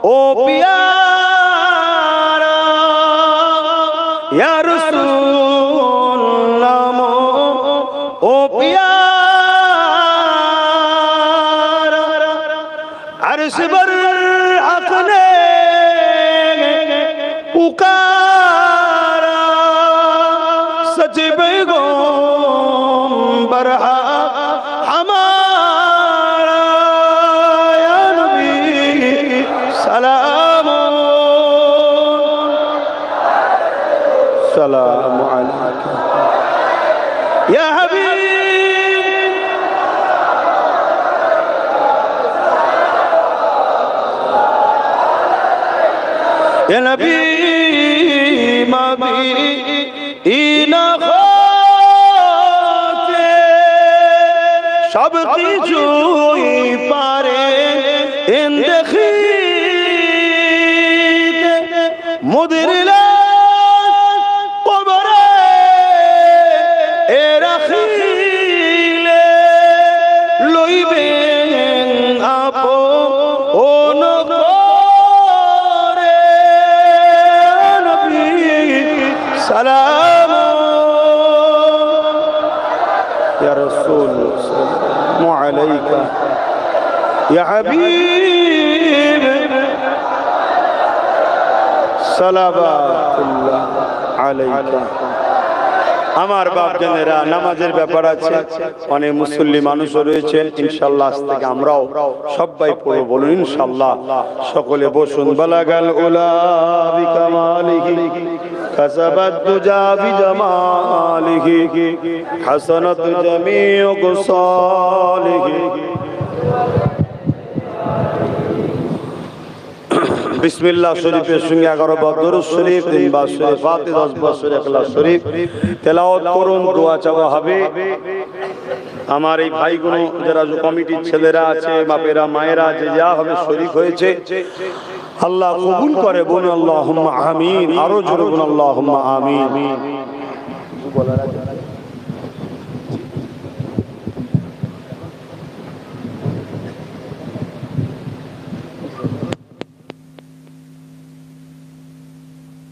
او پیارا یا رسول نامو او پیارا عرش بر اپنے पुकारा सच पैगंबर हमारा या नबी सलाम सलाम अलैका या हबीब या नबी ইনা হতে সব কিছুই পারে দেখিতে মুদিরিলা কবরে এ রাখিলে লইবেন আপন করে নবী সালাম يا رسول سلام عليك يا حبيب صلوات الله عليك আমার বাপ জানেরা, নামাজের ব্যাপার আছে, অনেক মুসল্লি মানুষও রয়েছেন। ইনশাআল্লাহ আজ থেকে আমরাও সবাই পড়ব, বলুন ইনশাআল্লাহ। সকলে বসুন। বালাগাল উলা বিকামালিহি কাসাবাত দুজা বিজামালিহি হাসানাত জামিউ গুসালিহি। বিসমিল্লাহ শরীফের সঙ্গে 11 বার দরুদ শরীফ, 3 বার শরীফ ফাতিহা, 10 বার সূরা ইখলাস শরীফ তেলাওয়াত করুন, দোয়া চাওয়া হবে। আমার এই ভাইগুলো যারা কমিটির ছেলেরা আছে, বাপেরা মায়েরা যে যা হবে শরীক হয়েছে, আল্লাহ কবুল করে। বলুন আল্লাহুম্মা আমিন। আরো জোরে বলুন আল্লাহুম্মা আমিন।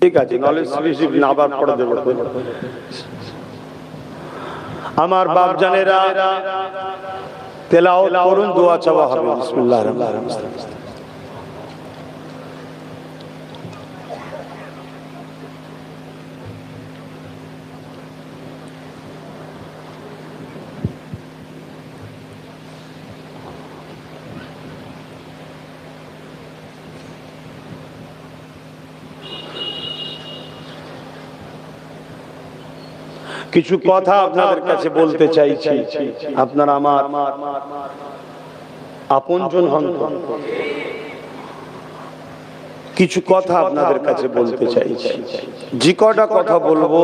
ঠিক আছে, নলেজ রিসিভ না আবার পড়ে দেবো। আমার বাপ জানেরা তেলাওয়াত করুন, দোয়া চাওয়া হবে। বিসমিল্লাহির রহমানির রহিম। কিছু কথা আপনাদের কাছে বলতে চাইছি, আপনারা আমার আপনজন হন। কিছু কথা আপনাদের কাছে বলতে চাইছি, যে কটা কথা বলবো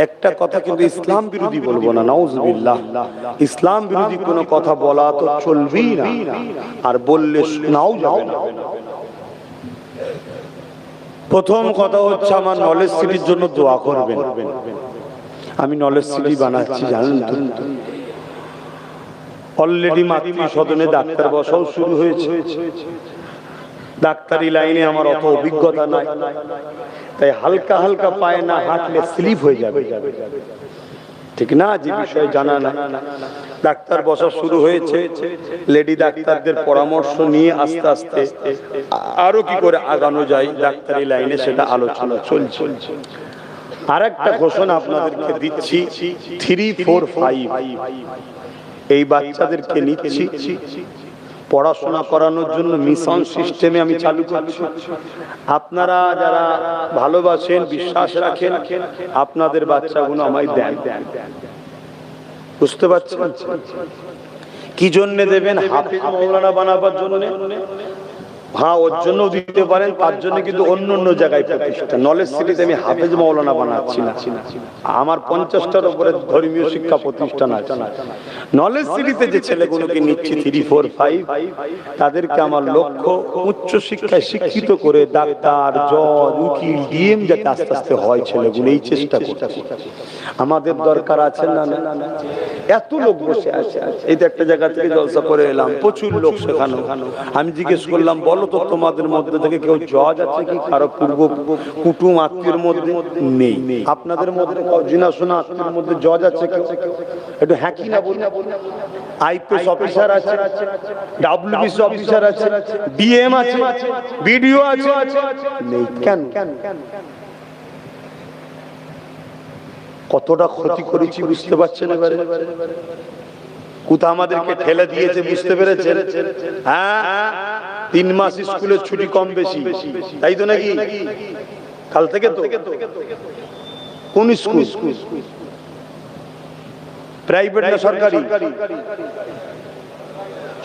একটা কথা কিন্তু ইসলাম বিরোধী বলবো না, নাউজুবিল্লাহ। ইসলাম বিরোধী কোনো কথা বলা তো চলবেই না, আর বললে শোনাও যাবে না। প্রথম কথা হচ্ছে আমার নলেজ সিটির জন্য দোয়া করবেন। আমি নলেজ সিটি বানাচ্ছি, জানেন তো, অলরেডি মাতৃ সদনে ডাক্তার বসাও শুরু হয়েছে। ডাক্তারি লাইনে আমার অত অভিজ্ঞতা নাই, তাই হালকা হালকা পায়ে না হাঁটলে স্লিপ হয়ে যাবে, ঠিক না? যে বিষয়ে জানা না, ডাক্তার বসা শুরু হয়েছে। লেডি ডাক্তারদের পরামর্শ নিয়ে আস্তে আস্তে আরো কি করে আগানো যায় ডাক্তারি লাইনে, সেটা আলোচনা চলছে। আর একটা ঘোষণা আপনাদেরকে দিচ্ছি, 3, 4, 5 এই বাচ্চাদেরকে নিচ্ছি পড়াশোনা করানোর জন্য মিশন সিস্টেমে আমি চালু করছি। আপনারা যারা ভালোবাসেন, বিশ্বাস রাখেন, আপনাদের বাচ্চাগুলো আমায় দেন। বুঝতে পারছেন কি জন্য দেবেন? হাফেজ মাওলানা বানাবার জন্য? হ্যাঁ, ওর জন্য দিতে পারেন, তার জন্য কিন্তু অন্য অন্য জায়গায় প্রতিষ্ঠান। নলেজ সিটিতে আমি হাফেজ মাওলানা বানাচ্ছি না, আমার 50টার উপরে ধর্মীয় শিক্ষা প্রতিষ্ঠান আছে। নলেজ সিটিতে যে ছেলেগুলোকে নিচ্ছি 3, 4, 5 তাদেরকে আমার লক্ষ্য উচ্চ শিক্ষায় শিক্ষিত করে ডাক্তার, জজ, উকিল, ডিএম যাতে আস্তে আস্তে হয় ছেলেগুলো, এই চেষ্টা করছি। আমাদের দরকার আছে না? এত লোক বসে আছে, এই তো একটা জায়গা থেকে জলসা করে এলাম, প্রচুর লোক সেখানে। আমি জিজ্ঞেস করলাম, বলো তো তোমাদের মধ্যে থেকে কেউ জজ আছে কি? কারো পূর্ব কুটুম আত্মীয়ের মধ্যে নেই। আপনাদের মধ্যে জিনাশোনা আত্মীয়ের মধ্যে জজ আছে কেউ? একটু হ্যাঁ কি না বলুন। আইপিএস অফিসার আছে, ডাব্লিউবিসি অফিসার আছে, ডিএম আছে, বিডিও আছে, নেই কেন? কতটা ক্ষতি করেছি বুঝতে পারছেন এবারে? কোথা আমাদেরকে ঠেলে দিয়েছে বুঝতে পেরেছেন? হ্যাঁ, 3 মাস স্কুলের ছুটি কম বেশি, তাই তো নাকি? কাল থেকে তো কোন স্কুল? প্রাইভেট না সরকারি?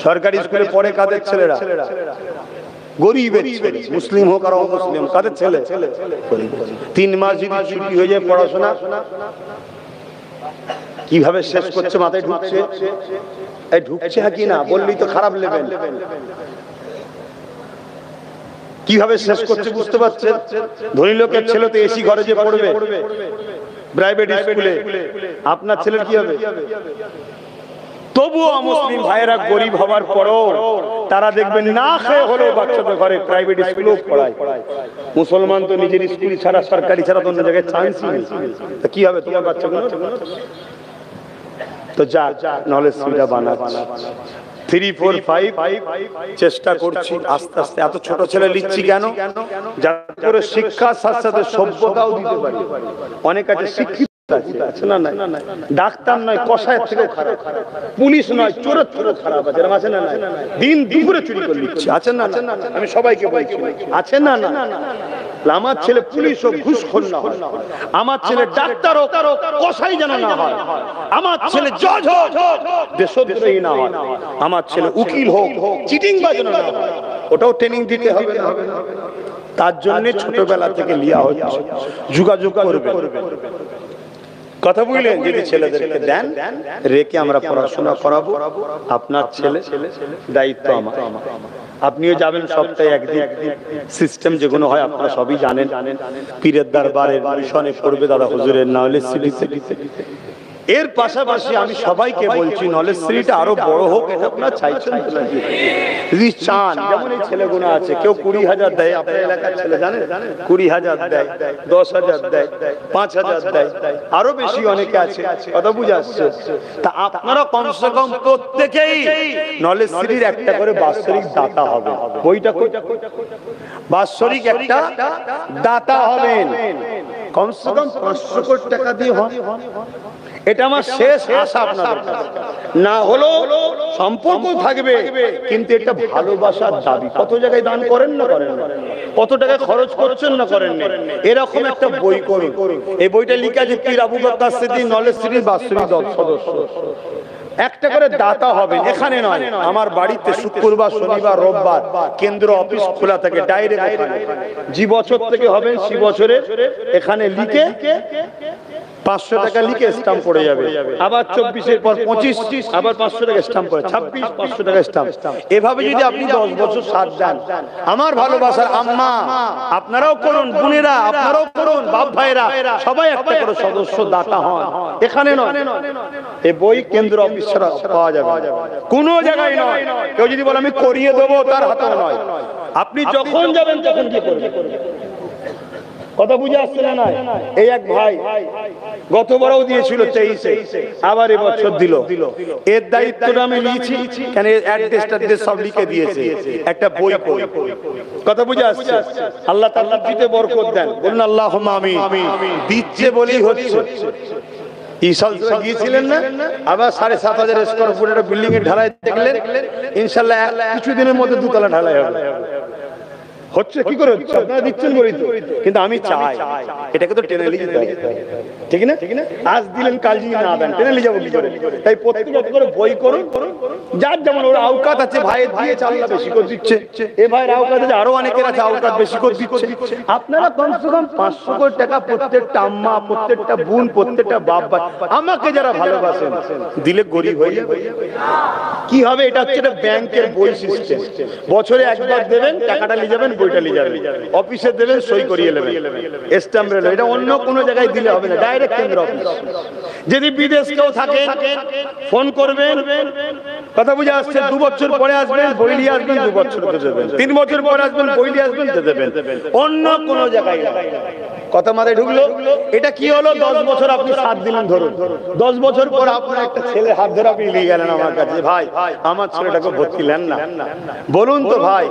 সরকারি স্কুলে পড়ে কাদের ছেলেরা? গরিবের ছেলে, মুসলিম হোক আর অমুসলিম, কাদের ছেলে? 3 মাস যদি ছুটি হয়ে যায় পড়াশোনা, কিভাবে শেষ করছে মাথায় ঢুকছে? এই ঢুকছে কি না বললেই তো খারাপ লেভেল। কিভাবে শেষ করছে বুঝতে পারছেন? ধনী লোকের ছেলে তো এসি ঘরে যে পড়বে প্রাইভেট স্কুলে, আপনার ছেলের কি হবে? তবুও মুসলিম ভাইয়েরা গরিব হওয়ার পরও তারা দেখবেন না খেয়ে হলেও বাচ্চাদের ঘরে প্রাইভেট স্কুলেও পড়ায়। মুসলমান তো নিজের স্কুল ছাড়া, সরকারি ছাড়া অন্য জায়গায় চান্সই নেই। তা কি হবে তোমার বাচ্চাগুলো? তো যা নলেজ সুবিধা বানাচ্ছে 3, 4, 5 চেষ্টা করছি আস্তে আস্তে। এত ছোট ছেলে লিখছি কেন? যাতে করে শিক্ষার সাথে সাথে সভ্যতাও দিতে পারি। অনেক আছে শিক্ষিত আছে না, ডাক্তার নয় কসাইয়ের থেকেও খারাপ, পুলিশ নয় চোরের থেকেও খারাপ আছে, আছে না? দিন দুপুরে চুরি করে লিখছে, আছে না? আমি সবাইকে বলছি, আছে না? আমার ছেলে পুলিশ হোক, ঘুষখোর না হয়, আমার ছেলে ডাক্তার হোক, কসাই যেন না হয়, আমার ছেলে জজ হোক, দেশদ্রোহী না হয়, আমার ছেলে উকিল হোক, চিটিংবাজ যেন না হয়। ওটাও ট্রেনিং দিতে হবে। তার জন্য ছোটবেলা থেকে লিয়া হচ্ছে, যোগাযোগ করবে। কথা বুঝলেন? যদি ছেলেদেরকে দেন, রেখে আমরা পড়াশোনা করাবো। আপনার ছেলে দায়িত্ব আমার। আপনিও যাবেন সপ্তাহে একদিন, সিস্টেম যেগুলো হয় আপনারা সবই জানেন। পীরের দরবারে মিশনে পড়বে দাদা হুজুরের নলেজ সিটিতে, এর পাশাপাশি আমি সবাইকে বলছি নলেজ সিটিটা আরো বড় হোক, এটা আপনারা চাইছেন তো নাকি? যদি চান, যেমন এই ছেলেগুলো আছে, কেউ 20,000 দেয়, আপনার এলাকার ছেলে জানেন 20,000 দেয়, 10,000 দেয়, 5,000 দেয়, আরো বেশি অনেকে আছে, কথা বুঝে আসছে? তা আপনারা কমসে কম প্রত্যেকেই নলেজ সিটির একটা করে বাৎসরিক দাতা হবে। বইটা বাৎসরিক একটা দাতা হবেন, কমসে কম 500 কোটি টাকা দিয়ে হয়। এটা আমার শেষ আশা আপনাদের কাছে। না হলো সম্পর্ক থাকবে, কিন্তু এটা ভালোবাসার দাবি। কত জায়গায় দান করেন না করেন না, কত টাকা খরচ করছেন না করেন না, এরকম একটা বই করুন। এই বইটা লিখা আছে পীর আবু বকর সিদ্দিক নলেজ সিটির বাৎসরিক সদস্য। একটা করে দাতা হবে, এখানে নয়, আমার বাড়িতে শুক্রবার শনিবার রোববার কেন্দ্র অফিস খোলা থাকে, ডাইরেক্ট যে বছর থেকে হবেন সে বছরে এখানে লিখে 500 টাকা লিখে স্ট্যাম্প পড়ে যাবে। আবার 24-এর পর 25 আবার 500 টাকা স্ট্যাম্প পড়ে, 26 500 টাকা স্ট্যাম্প। এভাবে যদি আপনি 10 বছর সাথ দেন, আমার ভালোবাসার আম্মা আপনারাও করুন, বোনেরা আপনারাও করুন, বাপ ভাইরা সবাই একটা করে সদস্য দাতা হন। এখানে নয়, এই বই কেন্দ্র অফিস ছাড়া পাওয়া যাবে কোনো জায়গায় নয়। কেউ যদি বলে আমি করিয়ে দেবো, তার হাতেও নয়। আপনি যখন যাবেন তখন কি করবেন? কথা বুঝে আসছে না? নাই এই এক ভাই গতবারও দিয়েছিল 23-এ, আবার এবছর দিল। এর দায়িত্বটা আমি নিয়েছি, কেন অ্যাড্রেস সব লিখে দিয়েছে, একটা বই পড়ি। কথা বুঝে আসছে? আল্লাহ তাআলা দিতে বরকত দেন, বলুন আল্লাহুম্মা আমিন। দিচ্ছে বলেই হচ্ছে। গিয়েছিলেন না, আবার 7,500 স্কয়ার ফুট একটা বিল্ডিং এর ঢালাই দেখলেন, ইনশাআল্লাহ কিছুদিনের মধ্যে 2 তলা ঢালাই হবে। হচ্ছে কি করে হচ্ছে? আপনারা দিচ্ছেন বলেই তো। কিন্তু আমি চাই এটাকে তো টেনে নিয়ে যেতে হবে, ঠিক না? আজ দিলেন কাল যদি না দেন টেনে নিয়ে যাবো কি করে? তাই প্রত্যেক করে বই করুন, যার যেমন ওর আওকাত আছে, ভাইয়ের দিয়ে চাল্লা বেশি করে দিচ্ছে, এ ভাইয়ের আওকাত আছে, আরো অনেকের আছে আওকাত বেশি করে দিচ্ছে। আপনারা কমসে কম 500 কোটি টাকা প্রত্যেকটা আম্মা, প্রত্যেকটা বোন, প্রত্যেকটা বাপ ভাই আমাকে যারা ভালোবাসেন দিলে গরিব হয়ে যাবে। কি হবে? এটা হচ্ছে একটা ব্যাংকের বই সিস্টেম। বছরে একবার দেবেন, টাকাটা নিয়ে যাবেন, বইটা নিয়ে যাবেন, অফিসে দেবেন, সই করিয়ে নেবেন, স্ট্যাম্প রেল। এটা অন্য কোনো জায়গায় দিলে হবে না, ডাইরেক্ট কেন্দ্র অফিস। যদি বিদেশ কেউ থাকে ফোন করবেন, কথা বুঝে আসছে? 2 বছর পরে আসবেন, বই নিয়ে আসবেন, 2 বছর দেবেন, 3 বছর পরে আসবেন, বই নিয়ে আসবেন, দেবেন। অন্য কোনো জায়গায় কথা মাথায় ঢুকলো? এটা কি হলো? 10 বছর আপনি সাথ দিলেন, ধরুন 10 বছর পর আপনার একটা ছেলে হাত ধরে আপনি নিয়ে গেলেন আমার কাছে, ভাই আমার ছেলেটাকে ভর্তি নেন না। বলুন তো ভাই,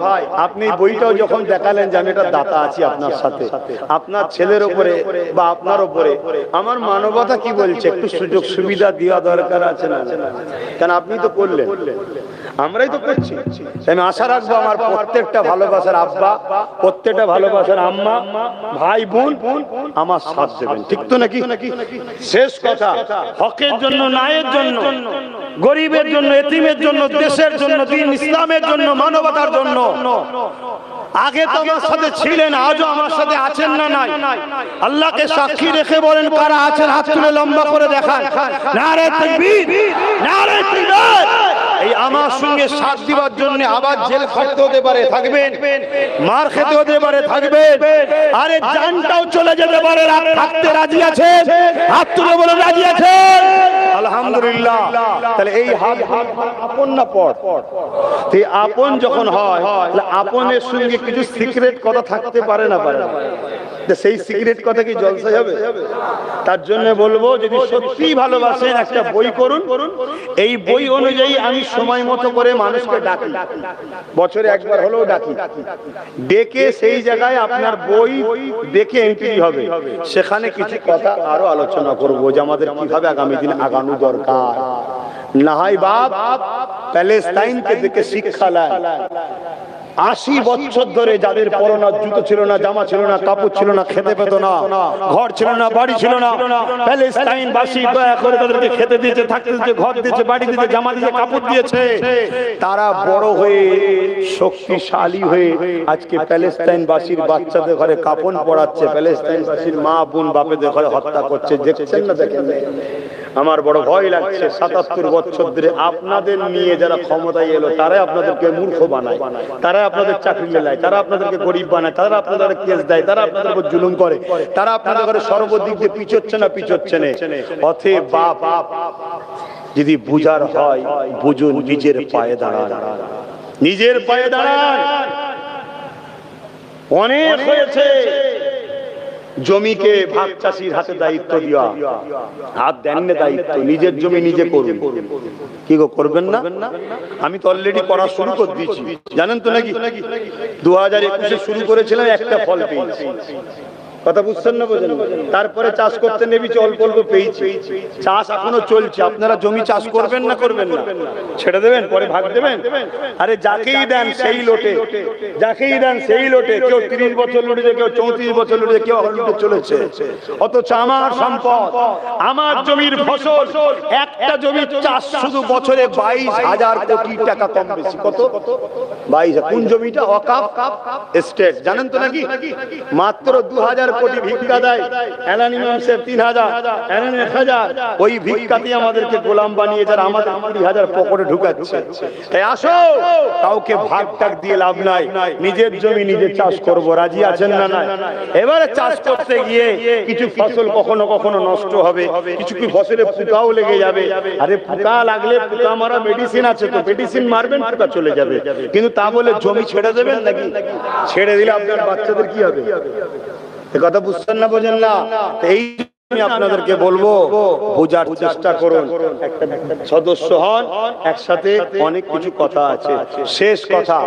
আপনি বইটাও যখন দেখালেন যে আমি এটা দাতা আছি আপনার সাথে, আপনার ছেলের উপরে বা আপনার উপরে আমার মানবতা কি বলছে? একটু সুযোগ সুবিধা দেওয়া দরকার আছে না? কেন আপনি তো করলেন, আমরাই তো করছি। আমি আশা রাখবো আমার প্রত্যেকটা ভালোবাসার আব্বা, প্রত্যেকটা ভালোবাসার আম্মা, ভাই বোন আমার সাথ দেবেন, ঠিক তো নাকি? শেষ কথা, হকের জন্য, ন্যায়ের জন্য, গরিবের জন্য, এতিমের জন্য, দেশের জন্য, দ্বীন ইসলামের জন্য, মানবতার জন্য আগে তো আমার সাথে ছিলেন, আজও আমার সাথে আছেন না? নাই? আল্লাহকে সাক্ষী রেখে বলেন কারা আছেন, হাত তুলে লম্বা করে দেখান। নারে তাকবীর, নারে তাকবীর। এই আমার সঙ্গে সাথ দিবার জন্য আবার জেল খাটতে হতে পারে, থাকবেন, মার খেতে হতে পারে, থাকবেন, আরে জানটাও চলে যেতে পারে, থাকতে রাজি আছেন? হাত তুলে বলেন রাজি আছেন? আলহামদুলিল্লাহ। তাহলে এই হাত আপন না পর, এই আপন যখন হয়, তাহলে আপনের সঙ্গে কিছু সিক্রেট কথা থাকতে পারে না? পারে না? সেই সিক্রেট কথা কি জলসায় হবে? তার জন্য বলবো, যদি সত্যি ভালোবাসেন একটা বই করুন। এই বই অনুযায়ী আমি সময় মতো করে মানুষকে ডাকি, বছরে একবার হলেও ডাকি, ডেকে সেই জায়গায় আপনার বই দেখে এন্ট্রি হবে, সেখানে কিছু কথা আরো আলোচনা করবো যে আমাদের কিভাবে আগামী দিন আগানো দরকার। না হয় বাপ প্যালেস্তাইনকে দেখে শিক্ষা নেয়। 80 বছর ধরে যাদের পরনার জুতো ছিল না, জামা ছিল না, কাপড় ছিল না, খেতে পেত না, ঘর ছিল না, বাড়ি ছিল না, প্যালেস্তাইন বাসী দয়া করে তাদেরকে খেতে দিয়েছে, থাকতে দিয়েছে, ঘর দিয়েছে, বাড়ি দিয়েছে, জামা দিয়েছে, কাপড় দিয়েছে। তারা বড় হয়ে শক্তিশালী হয়ে আজকে প্যালেস্তাইন বাসীর বাচ্চাদের ঘরে কাপড় পরাচ্ছে, প্যালেস্তাইন বাসীর মা বোন বাপেদের ঘরে হত্যা করছে। দেখছেন না? দেখেন? আমার বড় ভয় লাগছে ৭৭ বছর ধরে আপনাদের নিয়ে যারা ক্ষমতায় এলো তারাই আপনাদেরকে মূর্খ বানায়, তারাই আপনাদের চাকরি মেলায়, তারা আপনাদেরকে গরিব বানায়, তারা আপনাদের কেস দেয়, তারা আপনাদের উপর জুলুম করে, তারা আপনাদের ঘরে সর্বদিক দিয়ে পিছোচ্ছে না পিছোচ্ছে না। অতএব বাপ যদি বুঝার হয় বুঝুন, নিজের পায়ে দাঁড়ান, নিজের পায়ে দাঁড়ান। অনেক হয়েছে জমিকে ভাগ চাষির হাতে দায়িত্ব দেওয়া, হাত দেন না দায়িত্ব, নিজের জমি নিজে করুন। কি গো করবেন না? আমি তো অলরেডি করা শুরু করে দিয়েছি, জানেন তো নাকি? 2021-এ শুরু করেছিলাম, একটা ফল পেয়েছি। কথা বুঝছেন না? বোঝেন? তারপরে চাষ করতে নেমেছি, অল্প অল্প পেয়েছি। চাষ এখনো চলছে। আপনারা জমি চাষ করবেন না করবেন না? ছেড়ে দেবেন, পরে ভাগ দেবেন? আরে যাকেই দেন সেই লোটে, যাকেই দেন সেই লোটে। কেউ 30 বছর লুটেছে, কেউ 34 বছর লুটেছে, কেউ লুটে চলেছে। অথচ আমার সম্পদ, আমার জমির ফসল, একটা জমির চাষ শুধু বছরে 22,000 কোটি টাকা কম বেশি। কত? 22। কোন জমিটা? ওয়াকফ এস্টেট, জানেন তো নাকি? মাত্র 2000 কোটি ভিক্ষা দেয়। এলান ইমাম সাহেব 3000, এলান 1000। ওই ভিক্ষাতে আমাদেরকে গোলাম বানিয়ে যারা আমাদের 20,000 পকেটে ঢুকাচ্ছে। তাই আসো, কাউকে ভাগ টাক দিয়ে লাভ নাই, নিজের জমি নিজে চাষ করব। রাজি আছেন না? না। এবারে চাষ করতে গিয়ে কিছু ফসল কখনো কখনো নষ্ট হবে, কিছু কি ফসলে পোকাও লেগে যাবে। আরে পোকা লাগলে পোকা মারা মেডিসিন আছে, তো মেডিসিন মারবেন, পোকা চলে যাবে। কিন্তু তা বলে জমি ছেড়ে দেবেন নাকি? ছেড়ে দিলে আপনার বাচ্চাদের কি হবে? কথা বুঝছেন না, বোঝেন না? এই আমি আপনাদেরকে বলবো, বোঝার চেষ্টা করুন। একটা সদস্য হন, একসাথে অনেক কিছু কথা আছে। শেষ কথা,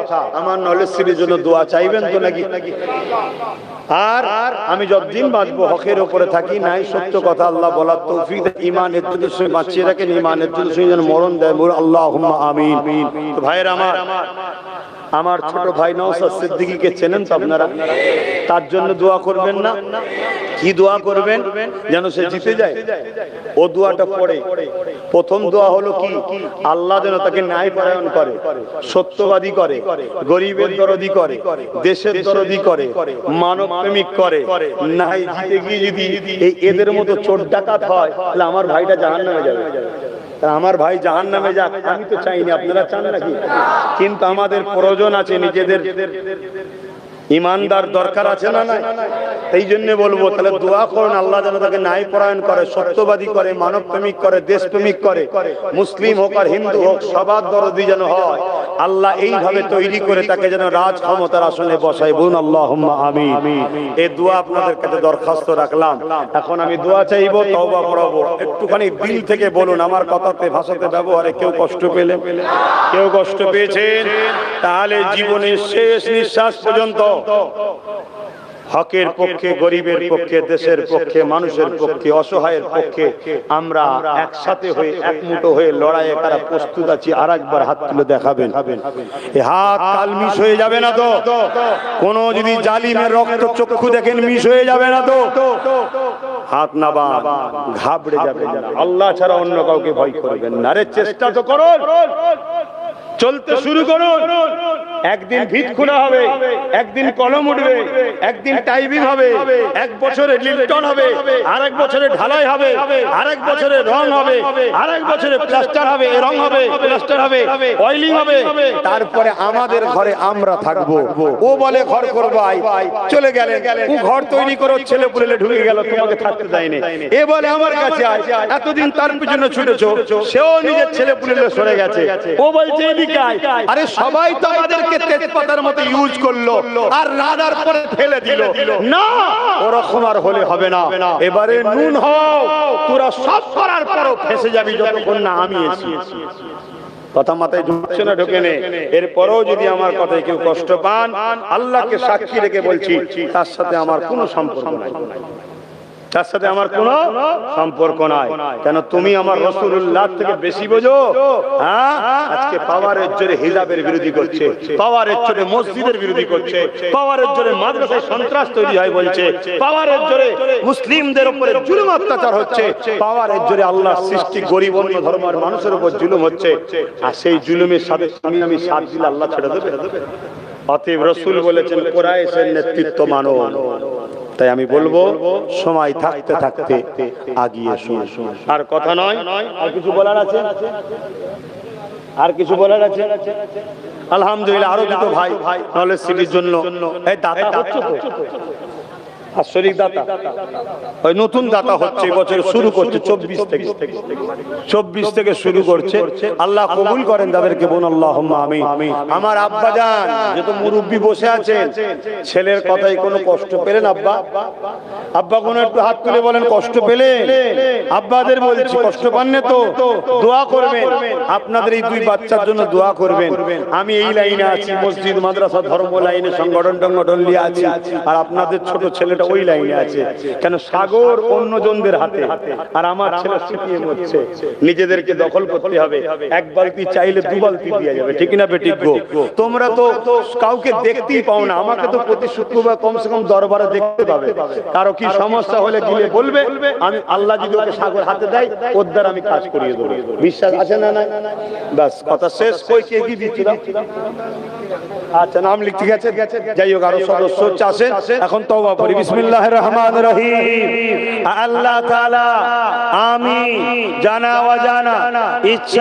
আমার নলেজ সিরিজের জন্য দোয়া চাইবেন তো নাকি? আর আমি যতদিন বাঁচবো হকের উপরে থাকি, নাই সত্য কথা আল্লাহ বলার তৌফিক, ঈমান ইজ্জতের সঙ্গে বাঁচিয়ে রাখেন, ঈমান ইজ্জতের সঙ্গে যেন মরণ দেয়। আল্লাহুম্মা আমিন। তো ভাইয়ের আমার ছোট ভাই নওশাদ সিদ্দিকীকে চেনেন তো আপনারা? তার জন্য দোয়া করবেন না? কি দোয়া করবেন? যেন সে জিতে যায়। ও দোয়াটা পড়ে, প্রথম দোয়া হলো কি? আল্লাহ যেন তাকে ন্যায়পরায়ণ করে, সত্যবাদী করে, গরিবের দরদি করে, দেশের দরদি করে, মানব প্রেমিক করে। নাই জিতে গিয়ে যদি এদের মতো চোর ডাকাত হয়, তাহলে আমার ভাইটা জাহান্নামে যাবে। আমার ভাই জাহান্নামে যাক আমি তো চাইনি, আপনারা চান নাকি? কিন্তু আমাদের প্রয়োজন আছে, নিজেদের ইমানদার দরকার আছে না? না। এই জন্য বলবো, তাহলে দোয়া করুন আল্লাহ যেন তাকে ন্যায়পরায়ণ করে, সত্যবাদী করে, মানব প্রেমিক করে, দেশ প্রেমিক করে। মুসলিম হোক আর হিন্দু হোক, সবার দরদি যেন হয়। আল্লাহ এইভাবে তৈরি করে তাকে যেন রাজ ক্ষমতার আসনে বসায়। বলুন আল্লাহুম্মা আমিন। এই দোয়া আপনাদের কাছে দরখাস্ত রাখলাম। এখন আমি দোয়া চাইবো, তওবা করবো। একটুখানি দিল থেকে বলুন, আমার কথাতে ভাষাতে ব্যবহারে কেউ কষ্ট পেলেন, কেউ কষ্ট পেয়েছেন, তাহলে জীবনের শেষ নিঃশ্বাস পর্যন্ত হকের পক্ষে, গরিবের পক্ষে, দেশের পক্ষে, মানুষের পক্ষে, অসহায়ের পক্ষে আমরা একসাথে হয়ে, একমুঠো হয়ে লড়াইয়ে কারা প্রস্তুত আছি, আর একবার হাত তুলে দেখাবেন। এই হাত কাল মিস হয়ে যাবে না তো? কোন যদি জালিমের রক্ত চক্ষু দেখেন মিস হয়ে যাবে না তো? হাত নাবা, ঘাবড়ে যাবে না। আল্লাহ ছাড়া অন্য কাউকে ভয় করবেন না। আরে চেষ্টা তো করুন, চলতে শুরু করুন। একদিন ভিত খোলা হবে, একদিন কলম উঠবে, একদিন টাইপিং হবে, এক বছরে লিফটন হবে, আরেক বছরে ঢালাই হবে, আরেক বছরে রং হবে, আরেক বছরে প্লাস্টার হবে, রং হবে, প্লাস্টার হবে, অয়েলিং হবে। তারপরে আমাদের ঘরে আমরা থাকবো। ও বলে ঘর করবো, চলে গেলেন, ও ঘর তৈরি করে ছেলে পুলে ঢুকে গেল, তোমাকে থাকতে দেয়নি। এ বলে আমার কাছে আয়, এতদিন তার পিছনে ছুটেছো, সেও নিজের ছেলে পুলে সরে গেছে। ও বলছে এদিকে আয়। আরে সবাই তো আমাদেরকে তেজপাতার মতো ইউজ করলো আর রাডার পরে ফেলে দিল না, ওরকম আর হলে হবে না। এবারে নুন হও, তোরা সব করার পরও ফেসে যাবি যতক্ষণ না আমি এসেছি। কথা মাথায় ঢুকছে না? ঢোকে নে। এরপরেও যদি আমার কথায় কেউ কষ্ট পান, আল্লাহকে সাক্ষী রেখে বলছি, তার সাথে আমার কোনো সম্পর্ক নাই, তার সাথে আমার কোনো সম্পর্ক নাই। কেন তুমি আমার রাসূলুল্লাহ থেকে বেশি বোঝো? হ্যাঁ, আজকে পাওয়ারের জোরে হিজাবের বিরোধী করছে, পাওয়ারের জোরে মসজিদের বিরোধী করছে, পাওয়ারের জোরে মাদ্রাসায় সন্ত্রাস তৈরি হয় বলছে, পাওয়ারের জোরে মুসলিমদের উপরে জুলুম অত্যাচার হচ্ছে, পাওয়ারের জোরে আল্লাহর সৃষ্টি গরিব অন্য ধর্মের মানুষের উপর জুলুম হচ্ছে। আর সেই জুলুমের সাথে আমি সাথ দিলে আল্লাহ ছেড়ে দেবে? অতএব রাসূল বলেছেন, কুরাইশের নেতৃত্ব মানো, তাই আমি বলবো সময় থাকতে থাকতে আগিয়ে এসো। আর কথা নয়, আর কিছু বলার আছে? আর কিছু বলার আছে? আলহামদুলিল্লাহ, আরো দুটো ভাই নলেজ সিটির জন্য এই দাতা হচ্ছে তো, আশ্বরিক দাতা, ওই নতুন দাতা হচ্ছে, বছর শুরু করছে 24 থেকে শুরু করছে। আল্লাহ কবুল করেন তাদেরকে, বোন আল্লাহুম্মা আমিন। আমার আব্বা জান যত মুরব্বি বসে আছেন, ছেলের কথাই কোনো কষ্ট পেলেন? আব্বা, আব্বা কোনো একটু হাত তুলে বলেন কষ্ট পেলেন? আব্বাদের বলছি কষ্ট পাননি তো? দোয়া করবেন, আপনাদের এই দুই বাচ্চার জন্য দোয়া করবেন। আমি এই লাইনে আছি, মসজিদ মাদ্রাসা ধর্ম লাইনে সংগঠন নিয়ে আছি, আর আপনাদের ছোট ছেলেটা ওই লাইনে আছে। কেন সাগর অন্যজনদের হাতে, আর আমার ছেলে শিখিয়ে মরছে। নিজেদেরকে দখল করতে হবে। এক বালতি চাইলে দু বালতি দিয়ে যাবে, ঠিক না বেঠিক গো? তোমরা তো কাউকে দেখতেই পাও না, আমাকে তো প্রতি শুক্রবার কমসে কম দরবারে দেখতে পাবে। কারো কি সমস্যা হলে গিয়ে বলবে, আমি আল্লাহ যদি ওকে সাগর হাতে দেয়, ওর দ্বারা আমি কাজ করিয়ে দেবো। বিশ্বাস আছে না? নাই? বাস কথা শেষ। কই কে কি দিচ্ছি? আচ্ছা, নাম লিখতে গেছে। যাই হোক, আরো সদস্য আসেন, এখন তওবা করি। বিসমিল্লাহির রহমানির রহিম। আল্লাহ তাআলা আমি জানা অজানা ইচ্ছা